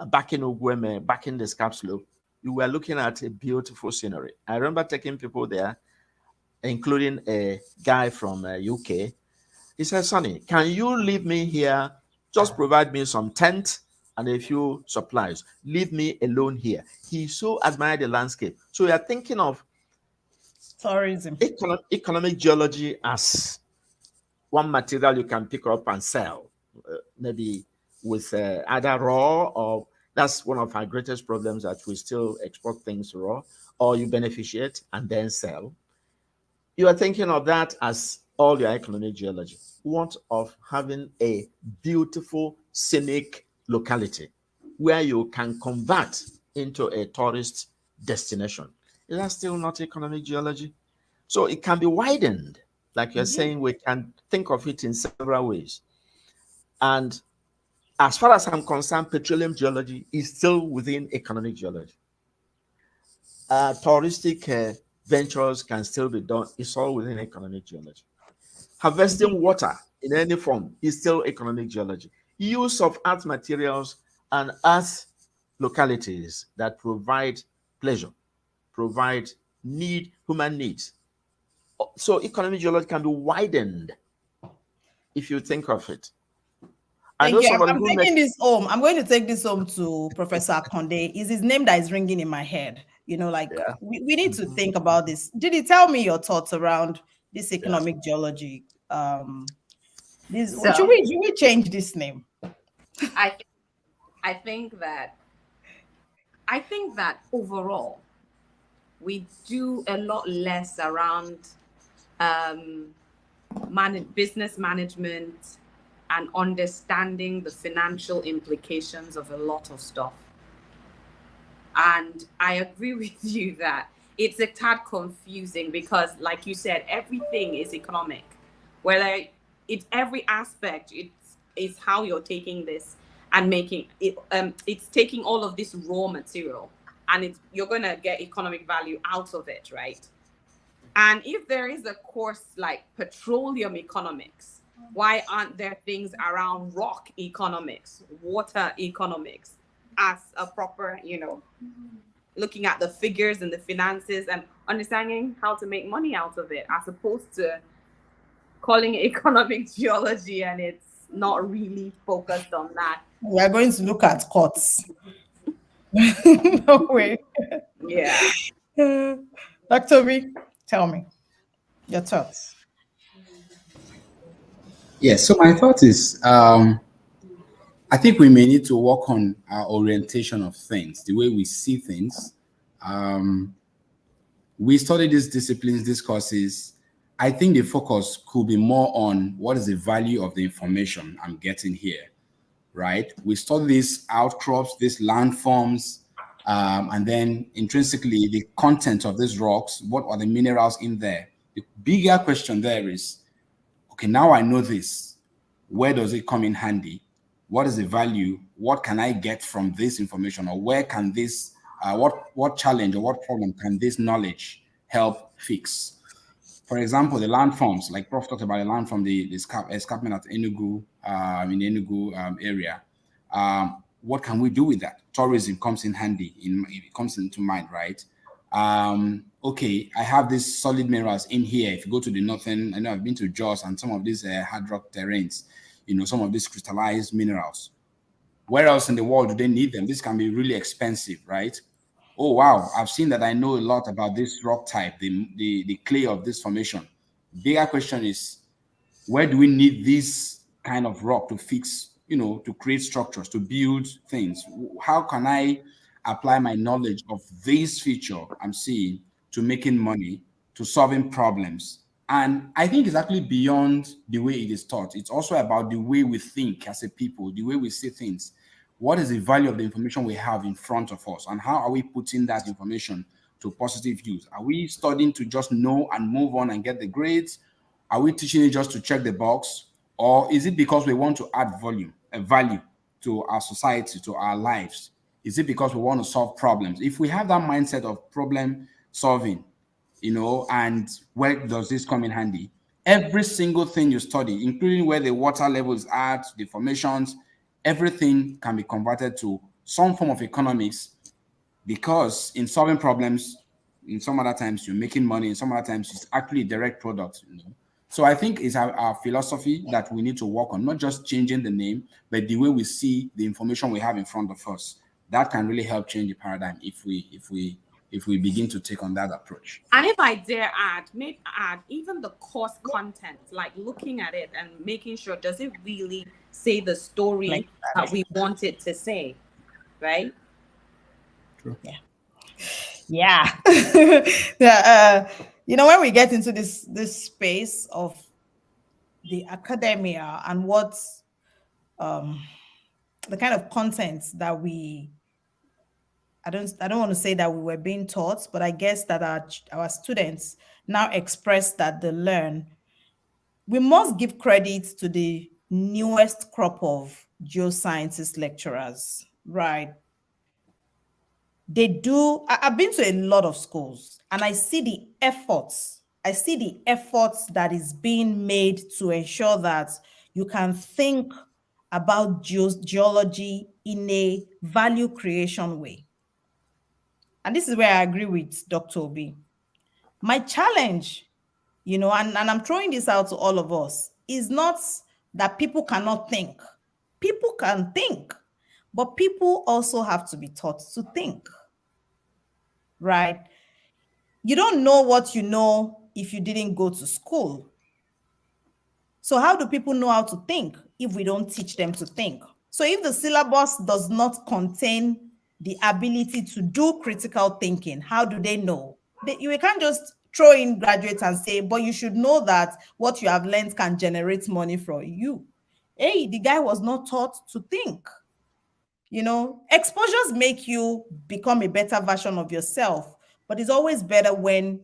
back in Ugweme, back in the Scarp Slope, you were looking at a beautiful scenery. I remember taking people there, including a guy from UK. He said, Sonny, can you leave me here? Just provide me some tent and a few supplies. Leave me alone here. He so admired the landscape. So we are thinking of Tourism. economic geology as one material you can pick up and sell, maybe with either raw, or that's one of our greatest problems, that we still export things raw, or you beneficiate and then sell. You are thinking of that as all your economic geology. What of having a beautiful scenic locality where you can convert into a tourist destination? Is that still not economic geology? So it can be widened. Like you're saying, we can think of it in several ways. And as far as I'm concerned, petroleum geology is still within economic geology. Touristic ventures can still be done. It's all within economic geology. Harvesting water in any form is still economic geology. Use of earth materials and earth localities that provide pleasure, provide human needs. So economic geology can be widened if you think of it. I know Thank you. somebody I'm who taking makes this home. I'm going to take this home to Professor Conde. Is his name that is ringing in my head? yeah, We need to think about this. Did he tell me your thoughts around this yeah. economic geology? This So should we change this name? I I think that overall we do a lot less around business management and understanding the financial implications of a lot of stuff. And I agree with you that it's a tad confusing because, like you said, everything is economic. Whether it's every aspect. It's how you're taking this and making it. It's taking all of this raw material, and you're gonna get economic value out of it, right? And if there is a course like petroleum economics, why aren't there things around rock economics, water economics, as a proper, looking at the figures and the finances and understanding how to make money out of it, as opposed to calling it economic geology and it's not really focused on that. We are going to look at courts. No way. Yeah. Dr. B, tell me your thoughts. Yes. So my thought is, I think we may need to work on our orientation of things, the way we see things. We study these disciplines, these courses. I think the focus could be more on what is the value of the information I'm getting here, right? We study these outcrops, these landforms, and then intrinsically the content of these rocks. What are the minerals in there? The bigger question there is, okay, now I know this. Where does it come in handy? What is the value? What can I get from this information? Or where can this, what challenge or what problem can this knowledge help fix? For example, the landforms, like Prof talked about the landform, the escarpment at Enugu, in the Enugu area. What can we do with that? Tourism comes in handy, it comes into mind, right? Okay, I have these solid minerals in here. If you go to the northern, I know I've been to Jos and some of these hard rock terrains, some of these crystallized minerals. Where else in the world do they need them? This can be really expensive, right? Oh, wow, I've seen that I know a lot about this rock type, the clay of this formation. Bigger question is, where do we need this kind of rock to fix, to create structures, to build things? How can I apply my knowledge of this feature I'm seeing to making money, to solving problems? And I think it's actually beyond the way it is taught. It's also about the way we think as a people, the way we see things. What is the value of the information we have in front of us, and how are we putting that information to positive use? Are we studying to just know and move on and get the grades? Are we teaching it just to check the box? Or is it because we want to add value to our society, to our lives? Is it because we want to solve problems? If we have that mindset of problem solving, and where does this come in handy? Every single thing you study, including where the water level is at, the formations, everything can be converted to some form of economics, because in solving problems, in some other times you're making money, in some other times it's actually a direct product. So I think it's our philosophy that we need to work on, not just changing the name, but the way we see the information we have in front of us. That can really help change the paradigm if we begin to take on that approach. And if I dare add, maybe add even the course content, like looking at it and making sure, does it really say the story that we want it to say, right? True. Yeah. Yeah. When we get into this space of the academia and what the kind of content that I don't want to say that we were being taught, but I guess that our students now express that they learn. We must give credit to the newest crop of geosciences lecturers, right? I've been to a lot of schools and I see the efforts. I see the efforts that is being made to ensure that you can think about geology in a value creation way. And this is where I agree with Dr. Obi. My challenge, and I'm throwing this out to all of us, is not that people cannot think. People can think, but people also have to be taught to think, right? You don't know what you know if you didn't go to school. So how do people know how to think if we don't teach them to think? So if the syllabus does not contain the ability to do critical thinking, how do they know? You can't just throw in graduates and say, but you should know that what you have learned can generate money for you. Hey, the guy was not taught to think. Exposures make you become a better version of yourself, but it's always better when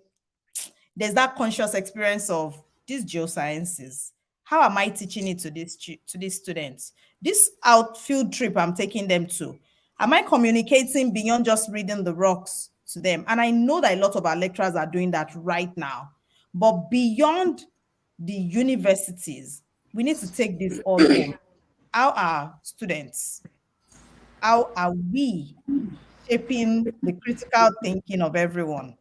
there's that conscious experience of these geosciences. How am I teaching it to these students? This outfield trip I'm taking them to, am I communicating beyond just reading the rocks to them? And I know that a lot of our lecturers are doing that right now. But beyond the universities, we need to take this all home. How are students? How are we shaping the critical thinking of everyone?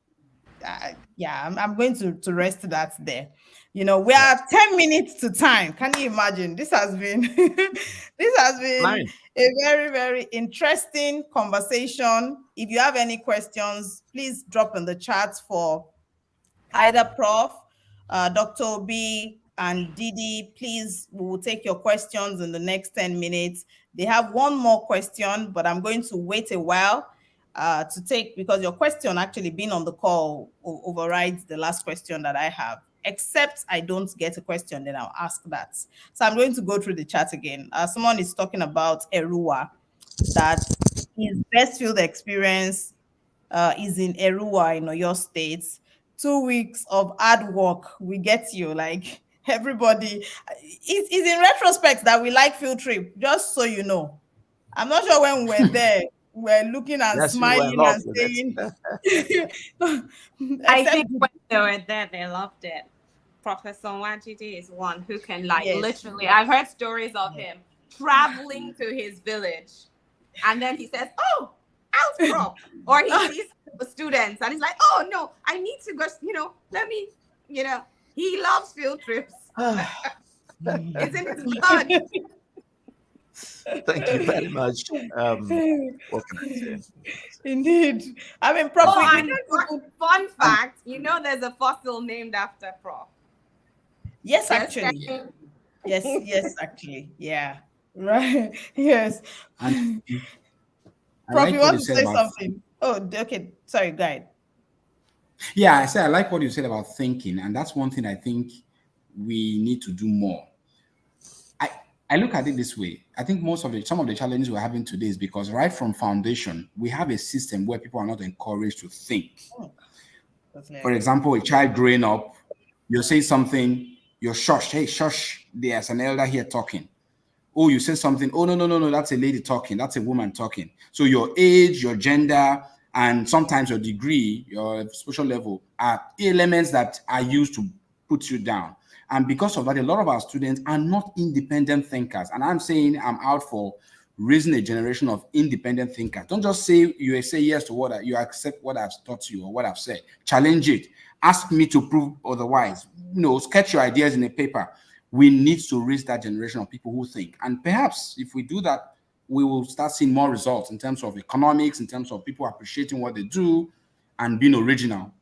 Yeah, I'm going to rest that there. You know, we are 10 minutes to time. Can you imagine? This has been this has been Fine. a very, very interesting conversation. If you have any questions, please drop in the chat for either Prof, Dr. Obi, and Didi. Please, we will take your questions in the next 10 minutes. They have one more question, but I'm going to wait a while to take, because your question actually being on the call overrides the last question that I have. Except I don't get a question, then I'll ask that. So I'm going to go through the chat again. Someone is talking about Erua, that his best field experience is in Erua in your State. 2 weeks of hard work, we get you. Like everybody, it's in retrospect that we like field trip. Just so you know, I'm not sure when we're there, we're looking and Yes, you were in smiling love and with saying, it. I except think when they were there, they loved it. Professor Wajidi is one who can, like, yes, literally, I've heard stories of him traveling to his village, and then he says, "Oh, out prop," or he sees the students, and he's like, "Oh no, I need to go. Let me, He loves field trips. It's in his blood." Thank you very much. What can I say? indeed. I mean, Prof, Oh, we and can't even, fun fact, there's a fossil named after Prof. yes, Just actually. saying. Yes, actually. Yeah. Right. Yes. And I Prof, you like what you want to said say about. something? Oh, okay. Sorry, guide. Yeah, I said I like what you said about thinking, and that's one thing I think we need to do more. I I look at it this way. I think some of the challenges we're having today is because right from foundation, we have a system where people are not encouraged to think. Oh, totally For agree. example, a child growing up, you'll say something, you're shush, hey, shush, there's an elder here talking. Oh, you say something, oh, no, no, no, no, that's a lady talking, that's a woman talking. So your age, your gender, and sometimes your degree, your social level are elements that are used to put you down. And because of that, a lot of our students are not independent thinkers. And I'm saying I'm out for raising a generation of independent thinkers. Don't just say you say yes to you accept what I've taught you or what I've said. Challenge it. Ask me to prove otherwise. Sketch your ideas in a paper. We need to raise that generation of people who think. And perhaps if we do that, we will start seeing more results in terms of economics, in terms of people appreciating what they do and being original,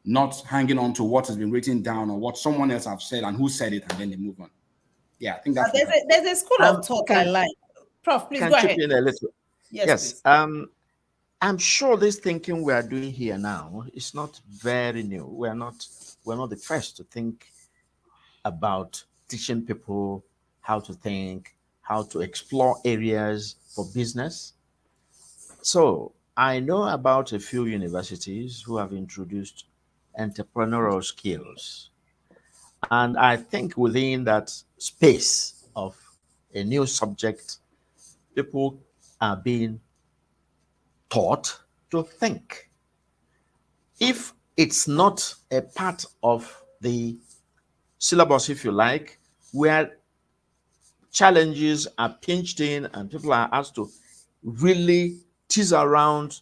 not hanging on to what has been written down or what someone else have said and who said it, and then they move on. Yeah, I think that will help. There's a school of thought I Can like. Prof, please can go chip ahead. in a little. Yes, Yes. please. I'm sure this thinking we are doing here now is not very new. We're not the first to think about teaching people how to think, how to explore areas for business. So I know about a few universities who have introduced entrepreneurial skills. And I think within that space of a new subject, people are being taught to think. If it's not a part of the syllabus, if you like, where challenges are pinched in and people are asked to really tease around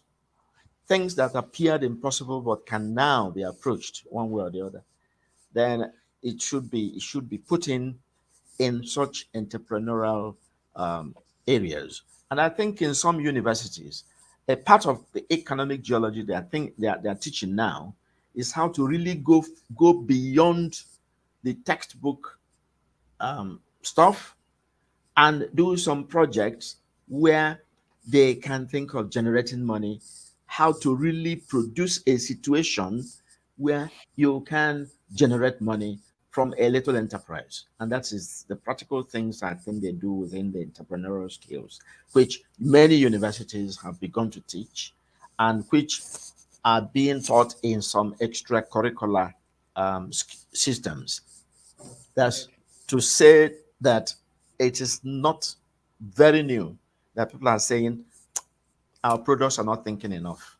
things that appeared impossible but can now be approached one way or the other, then it should be put in such entrepreneurial areas. And I think in some universities, a part of the economic geology that I think they are teaching now is how to really go beyond the textbook stuff and do some projects where they can think of generating money, how to really produce a situation where you can generate money from a little enterprise. And that is the practical things I think they do within the entrepreneurial skills, which many universities have begun to teach and which are being taught in some extracurricular systems. That's to say that it is not very new that people are saying our products are not thinking enough.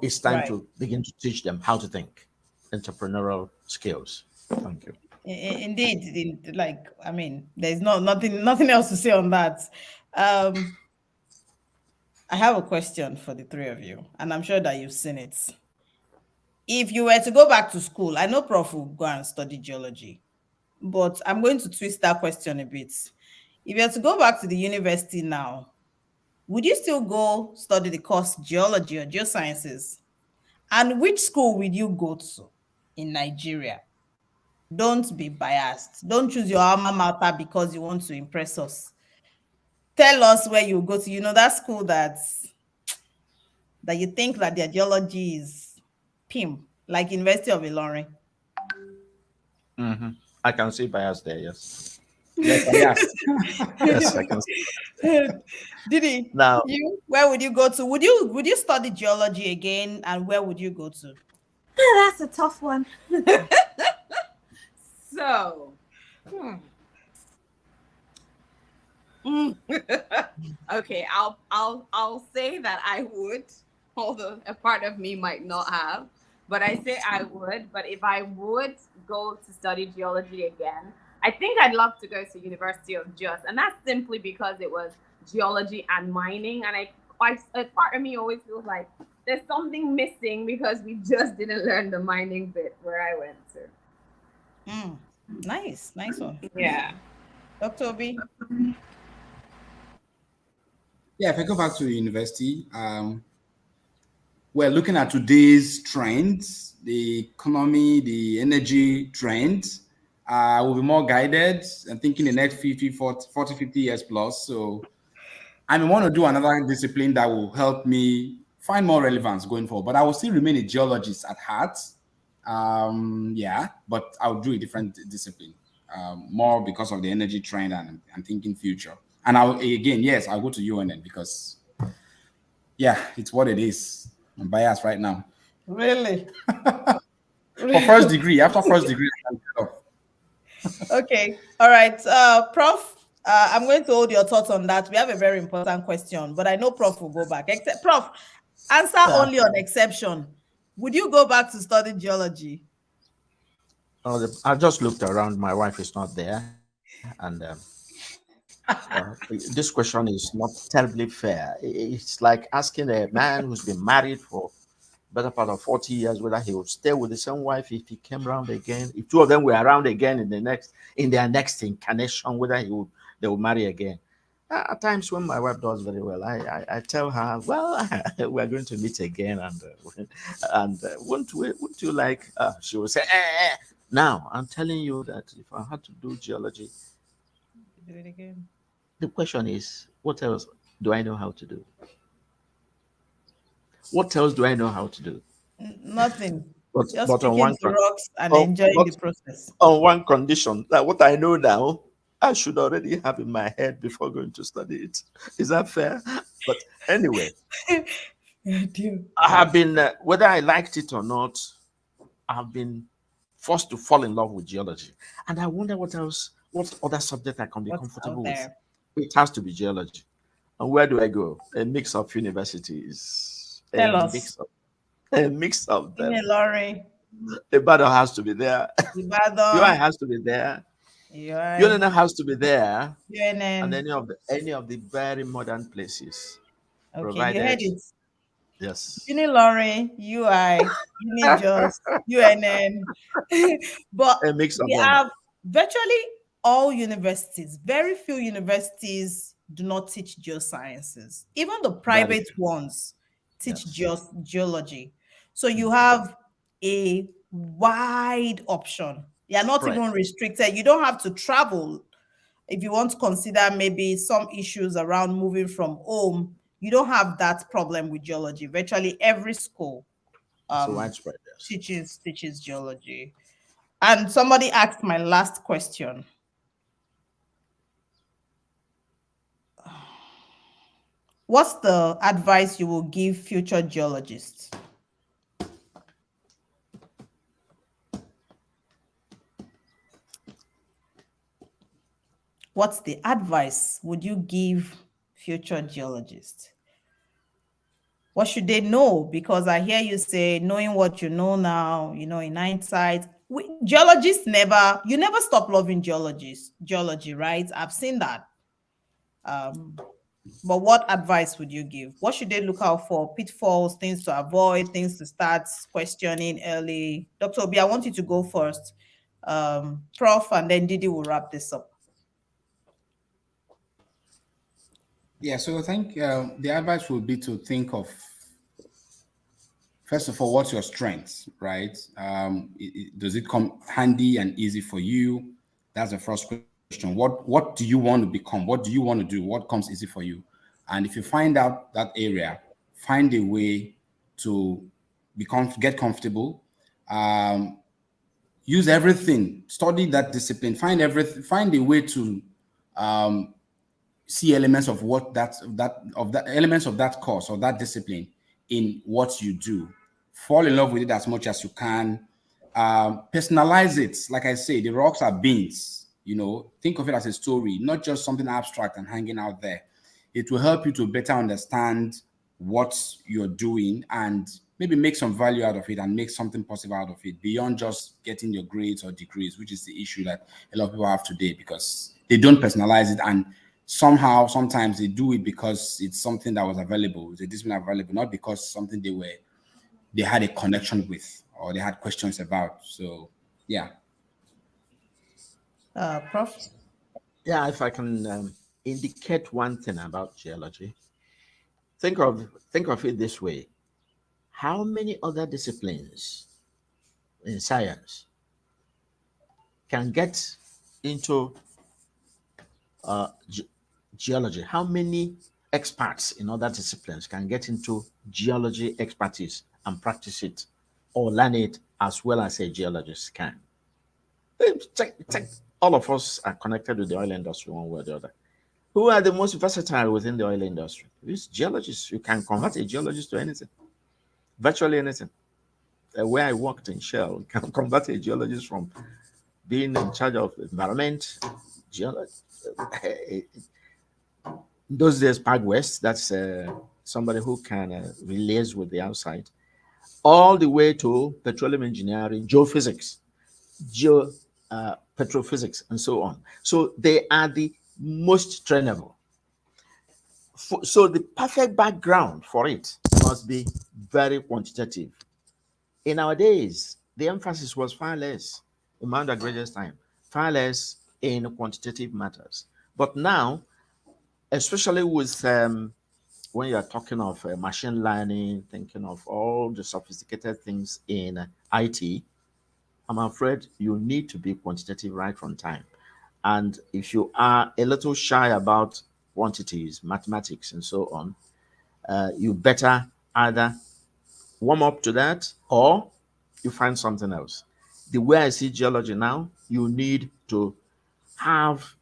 It's time Right. to begin to teach them how to think, entrepreneurial skills. Thank you. Indeed, like I mean, there's nothing else to say on that. Um, I have a question for the three of you, and I'm sure that you've seen it. If you were to go back to school, I know Prof will go and study geology, but I'm going to twist that question a bit. If you were to go back to the university now, would you still go study the course geology or geosciences? And which school will you go to in Nigeria? Don't be biased. Don't choose your alma mater because you want to impress us. Tell us where you go to. You know that school that you think that their geology is PIM, like University of Ilorin. Mm-hmm. I can see bias there. Yes. Yes, yes. Yes, I can see. Didi, Now, you where would you go to? Would you study geology again, and where would you go to? That's a tough one. So, okay, I'll say that I would, although a part of me might not have, but I say I would. But if I would go to study geology again, I think I'd love to go to University of Just, and that's simply because it was geology and mining, and a part of me always feels like there's something missing because we just didn't learn the mining bit where I went to. Nice one. Yeah. Dr. Obi. Yeah, if I go back to the university, we're looking at today's trends, the economy, the energy trends. We'll be more guided and thinking the next 40, 50 years plus. So I may want to do another discipline that will help me find more relevance going forward. But I will still remain a geologist at heart. Yeah, but I'll do a different discipline. More because of the energy trend and thinking future. And yes, I'll go to UNN because yeah, it's what it is. I'm biased right now. Really? For first degree, after first degree, I can get off. Okay. All right. Prof, I'm going to hold your thoughts on that. We have a very important question, but I know Prof will go back. Except Prof, answer only on exception. Would you go back to study geology? I just looked around. My wife is not there, and this question is not terribly fair. It's like asking a man who's been married for better part of 40 years whether he would stay with the same wife if he came around again. If two of them were around again in their next incarnation, whether they would marry again. At times when my wife does very well, I tell her, well, we're going to meet again, and wouldn't you like? She will say, Now I'm telling you that if I had to do geology, Do it again. the question is, what else do I know how to do? What else do I know how to do? Nothing. But Just but on speaking one to rocks and oh, enjoying but the process. on one condition, that what I know now, I should already have in my head before going to study it. Is that fair? But anyway, I have been, whether I liked it or not, I have been forced to fall in love with geology. And I wonder what other subject I can be What's out comfortable with. there? It has to be geology. And where do I go? A mix of universities, Tell us. A mix of them. Laurie, The battle has to be there. UI Ibadan, has to be there. UI, UNN has to be there, and UNN. any of the very modern places, Okay, you heard provided it. yes, Laurie, UI, Just, UNN. But a mix of we them. have virtually all universities. Very few universities do not teach geosciences. Even the private ones teach Yes. geology. So you have a wide option. You are not Spread. even restricted. You don't have to travel. If you want to consider maybe some issues around moving from home, you don't have that problem with geology. Virtually every school So widespread. Yes. teaches geology. And somebody asked my last question. What's the advice you will give future geologists? What's the advice would you give future geologists? What should they know? Because I hear you say, knowing what you know now, in hindsight, geologists you never stop loving geology, right? I've seen that. Um, but what advice would you give? What should they look out for? Pitfalls, things to avoid, things to start questioning early. Dr. Obi, I want you to go first. Prof, and then Didi will wrap this up. Yeah, so I think the advice would be to think of, first of all, what's your strengths, right? Does it come handy and easy for you? That's the first question. What do you want to become? What do you want to do? What comes easy for you? And if you find out that area, find a way to get comfortable. Um, Use everything. Study that discipline. Find everything. Find a way to um, see elements of elements of that course or that discipline in what you do. Fall in love with it as much as you can. Personalize it. Like I say, the rocks are beings. Think of it as a story, not just something abstract and hanging out there. It will help you to better understand what you're doing and maybe make some value out of it and make something positive out of it beyond just getting your grades or degrees, which is the issue that a lot of people have today because they don't personalize it, and sometimes they do it because it's something that was available, it's a discipline available, not because something they had a connection with or they had questions about. So yeah. Prof? Yeah, if I can indicate one thing about geology, think of it this way: how many other disciplines in science can get into geology? How many experts in other disciplines can get into geology expertise and practice it or learn it as well as a geologist can? Check, all of us are connected with the oil industry one way or the other. Who are the most versatile within the oil industry? It's geologists. You can convert a geologist to anything, virtually anything. Where I worked in Shell, can convert a geologist from being in charge of environment, geology. In those days, Pag West, that's somebody who can relate with the outside, all the way to petroleum engineering, geophysics, petrophysics, and so on. So they are the most trainable. So the perfect background for it must be very quantitative. In our days, the emphasis was far less in my undergraduate time, far less in quantitative matters. But now, especially with when you're talking of machine learning, thinking of all the sophisticated things in IT, I'm afraid you need to be quantitative right from time. And if you are a little shy about quantities, mathematics, and so on, you better either warm up to that or you find something else. The way I see geology now, you need to have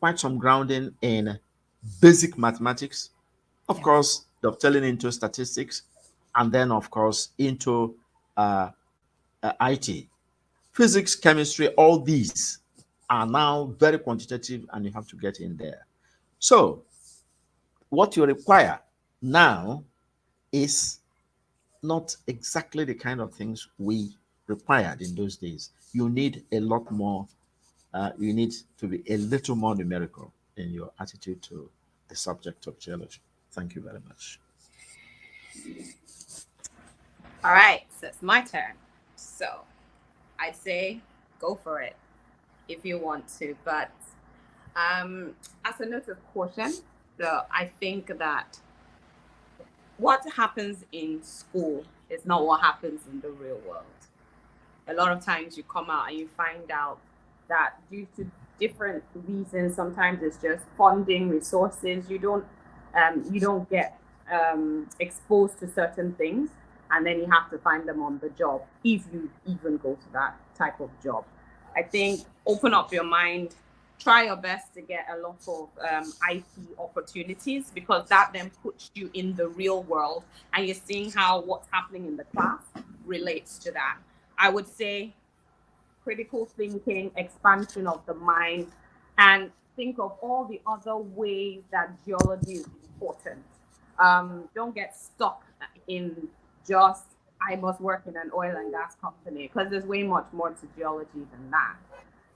quite some grounding in basic mathematics, of course, dovetailing into statistics, and then, of course, into IT. Physics, chemistry, all these are now very quantitative, and you have to get in there. So, what you require now is not exactly the kind of things we required in those days. You need a lot more, you need to be a little more numerical in your attitude to the subject of geology. Thank you very much. All right, so it's my turn. So I'd say go for it if you want to. But as a note of caution, I think that what happens in school is not what happens in the real world. A lot of times you come out and you find out that due to different reasons, sometimes it's just funding, resources, you don't get exposed to certain things, and then you have to find them on the job if you even go to that type of job. I think open up your mind, try your best to get a lot of IT opportunities, because that then puts you in the real world and you're seeing how what's happening in the class relates to that. I would say critical thinking, expansion of the mind, and think of all the other ways that geology is important. Don't get stuck in just I must work in an oil and gas company, because there's way much more to geology than that.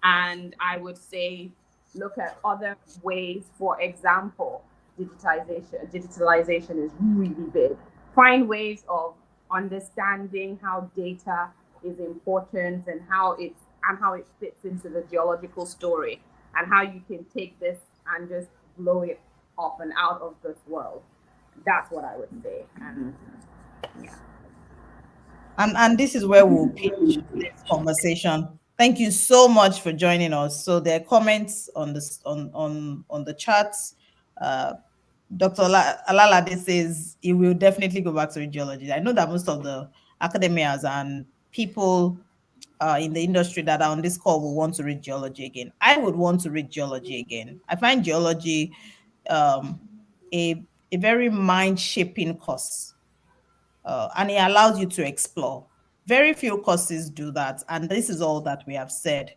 And I would say look at other ways. For example, digitalization is really big. Find ways of understanding how data is important, and how it fits into the geological story, and how you can take this and just blow it off and out of this world. That's what I would say. And yeah. And this is where we'll pitch this conversation. Thank you so much for joining us. So there are comments on this on the charts. Uh, Dr. Alalade says he will definitely go back to geology. I know that most of the academians and people in the industry that are on this call will want to read geology again. I would want to read geology again. I find geology um, a very mind shaping course, and it allows you to explore. Very few courses do that, and this is all that we have said.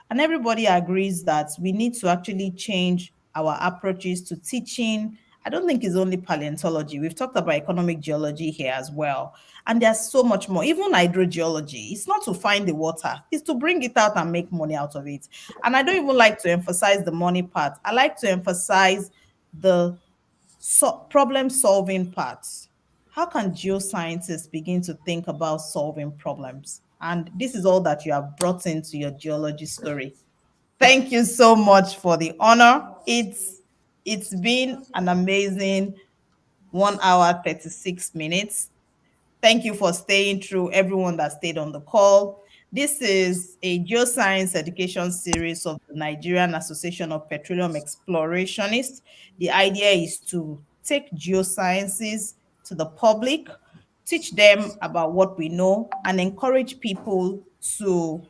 And everybody agrees that we need to actually change our approaches to teaching. I don't think it's only paleontology. We've talked about economic geology here as well. And there's so much more. Even hydrogeology, it's not to find the water, it's to bring it out and make money out of it. And I don't even like to emphasize the money part. I like to emphasize the problem solving parts. How can geoscientists begin to think about solving problems? And this is all that you have brought into your geology story. Thank you so much for the honor. It's been an amazing 1 hour 36 minutes. Thank you for staying through, everyone that stayed on the call. This is a geoscience education series of the Nigerian Association of Petroleum Explorationists. The idea is to take geosciences to the public, teach them about what we know, and encourage people to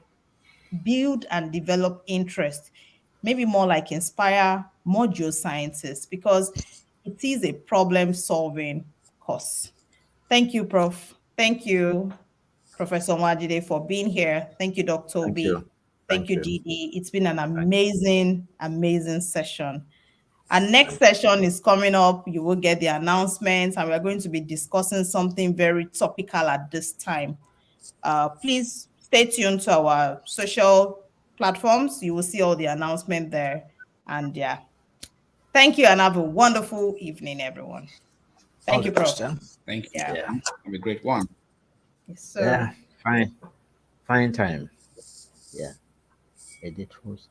build and develop interest, maybe more like inspire more geoscientists, because it is a problem solving course. Thank you, Prof. Thank you, Professor Mwajide, for being here. Thank you, Dr. Thank Obi. you. Thank Thank you, you. GD. It's been an amazing, amazing session. Our next session is coming up. You will get the announcements, and we're going to be discussing something very topical at this time. Please stay tuned to our social platforms. You will see all the announcement there. And yeah, thank you, and have a wonderful evening, everyone. All Thank the you, Prof. best. Thank you. Yeah. Yeah. Have a great one. Yes, sir. Yeah. Fine. Fine time. Yeah. Edit was.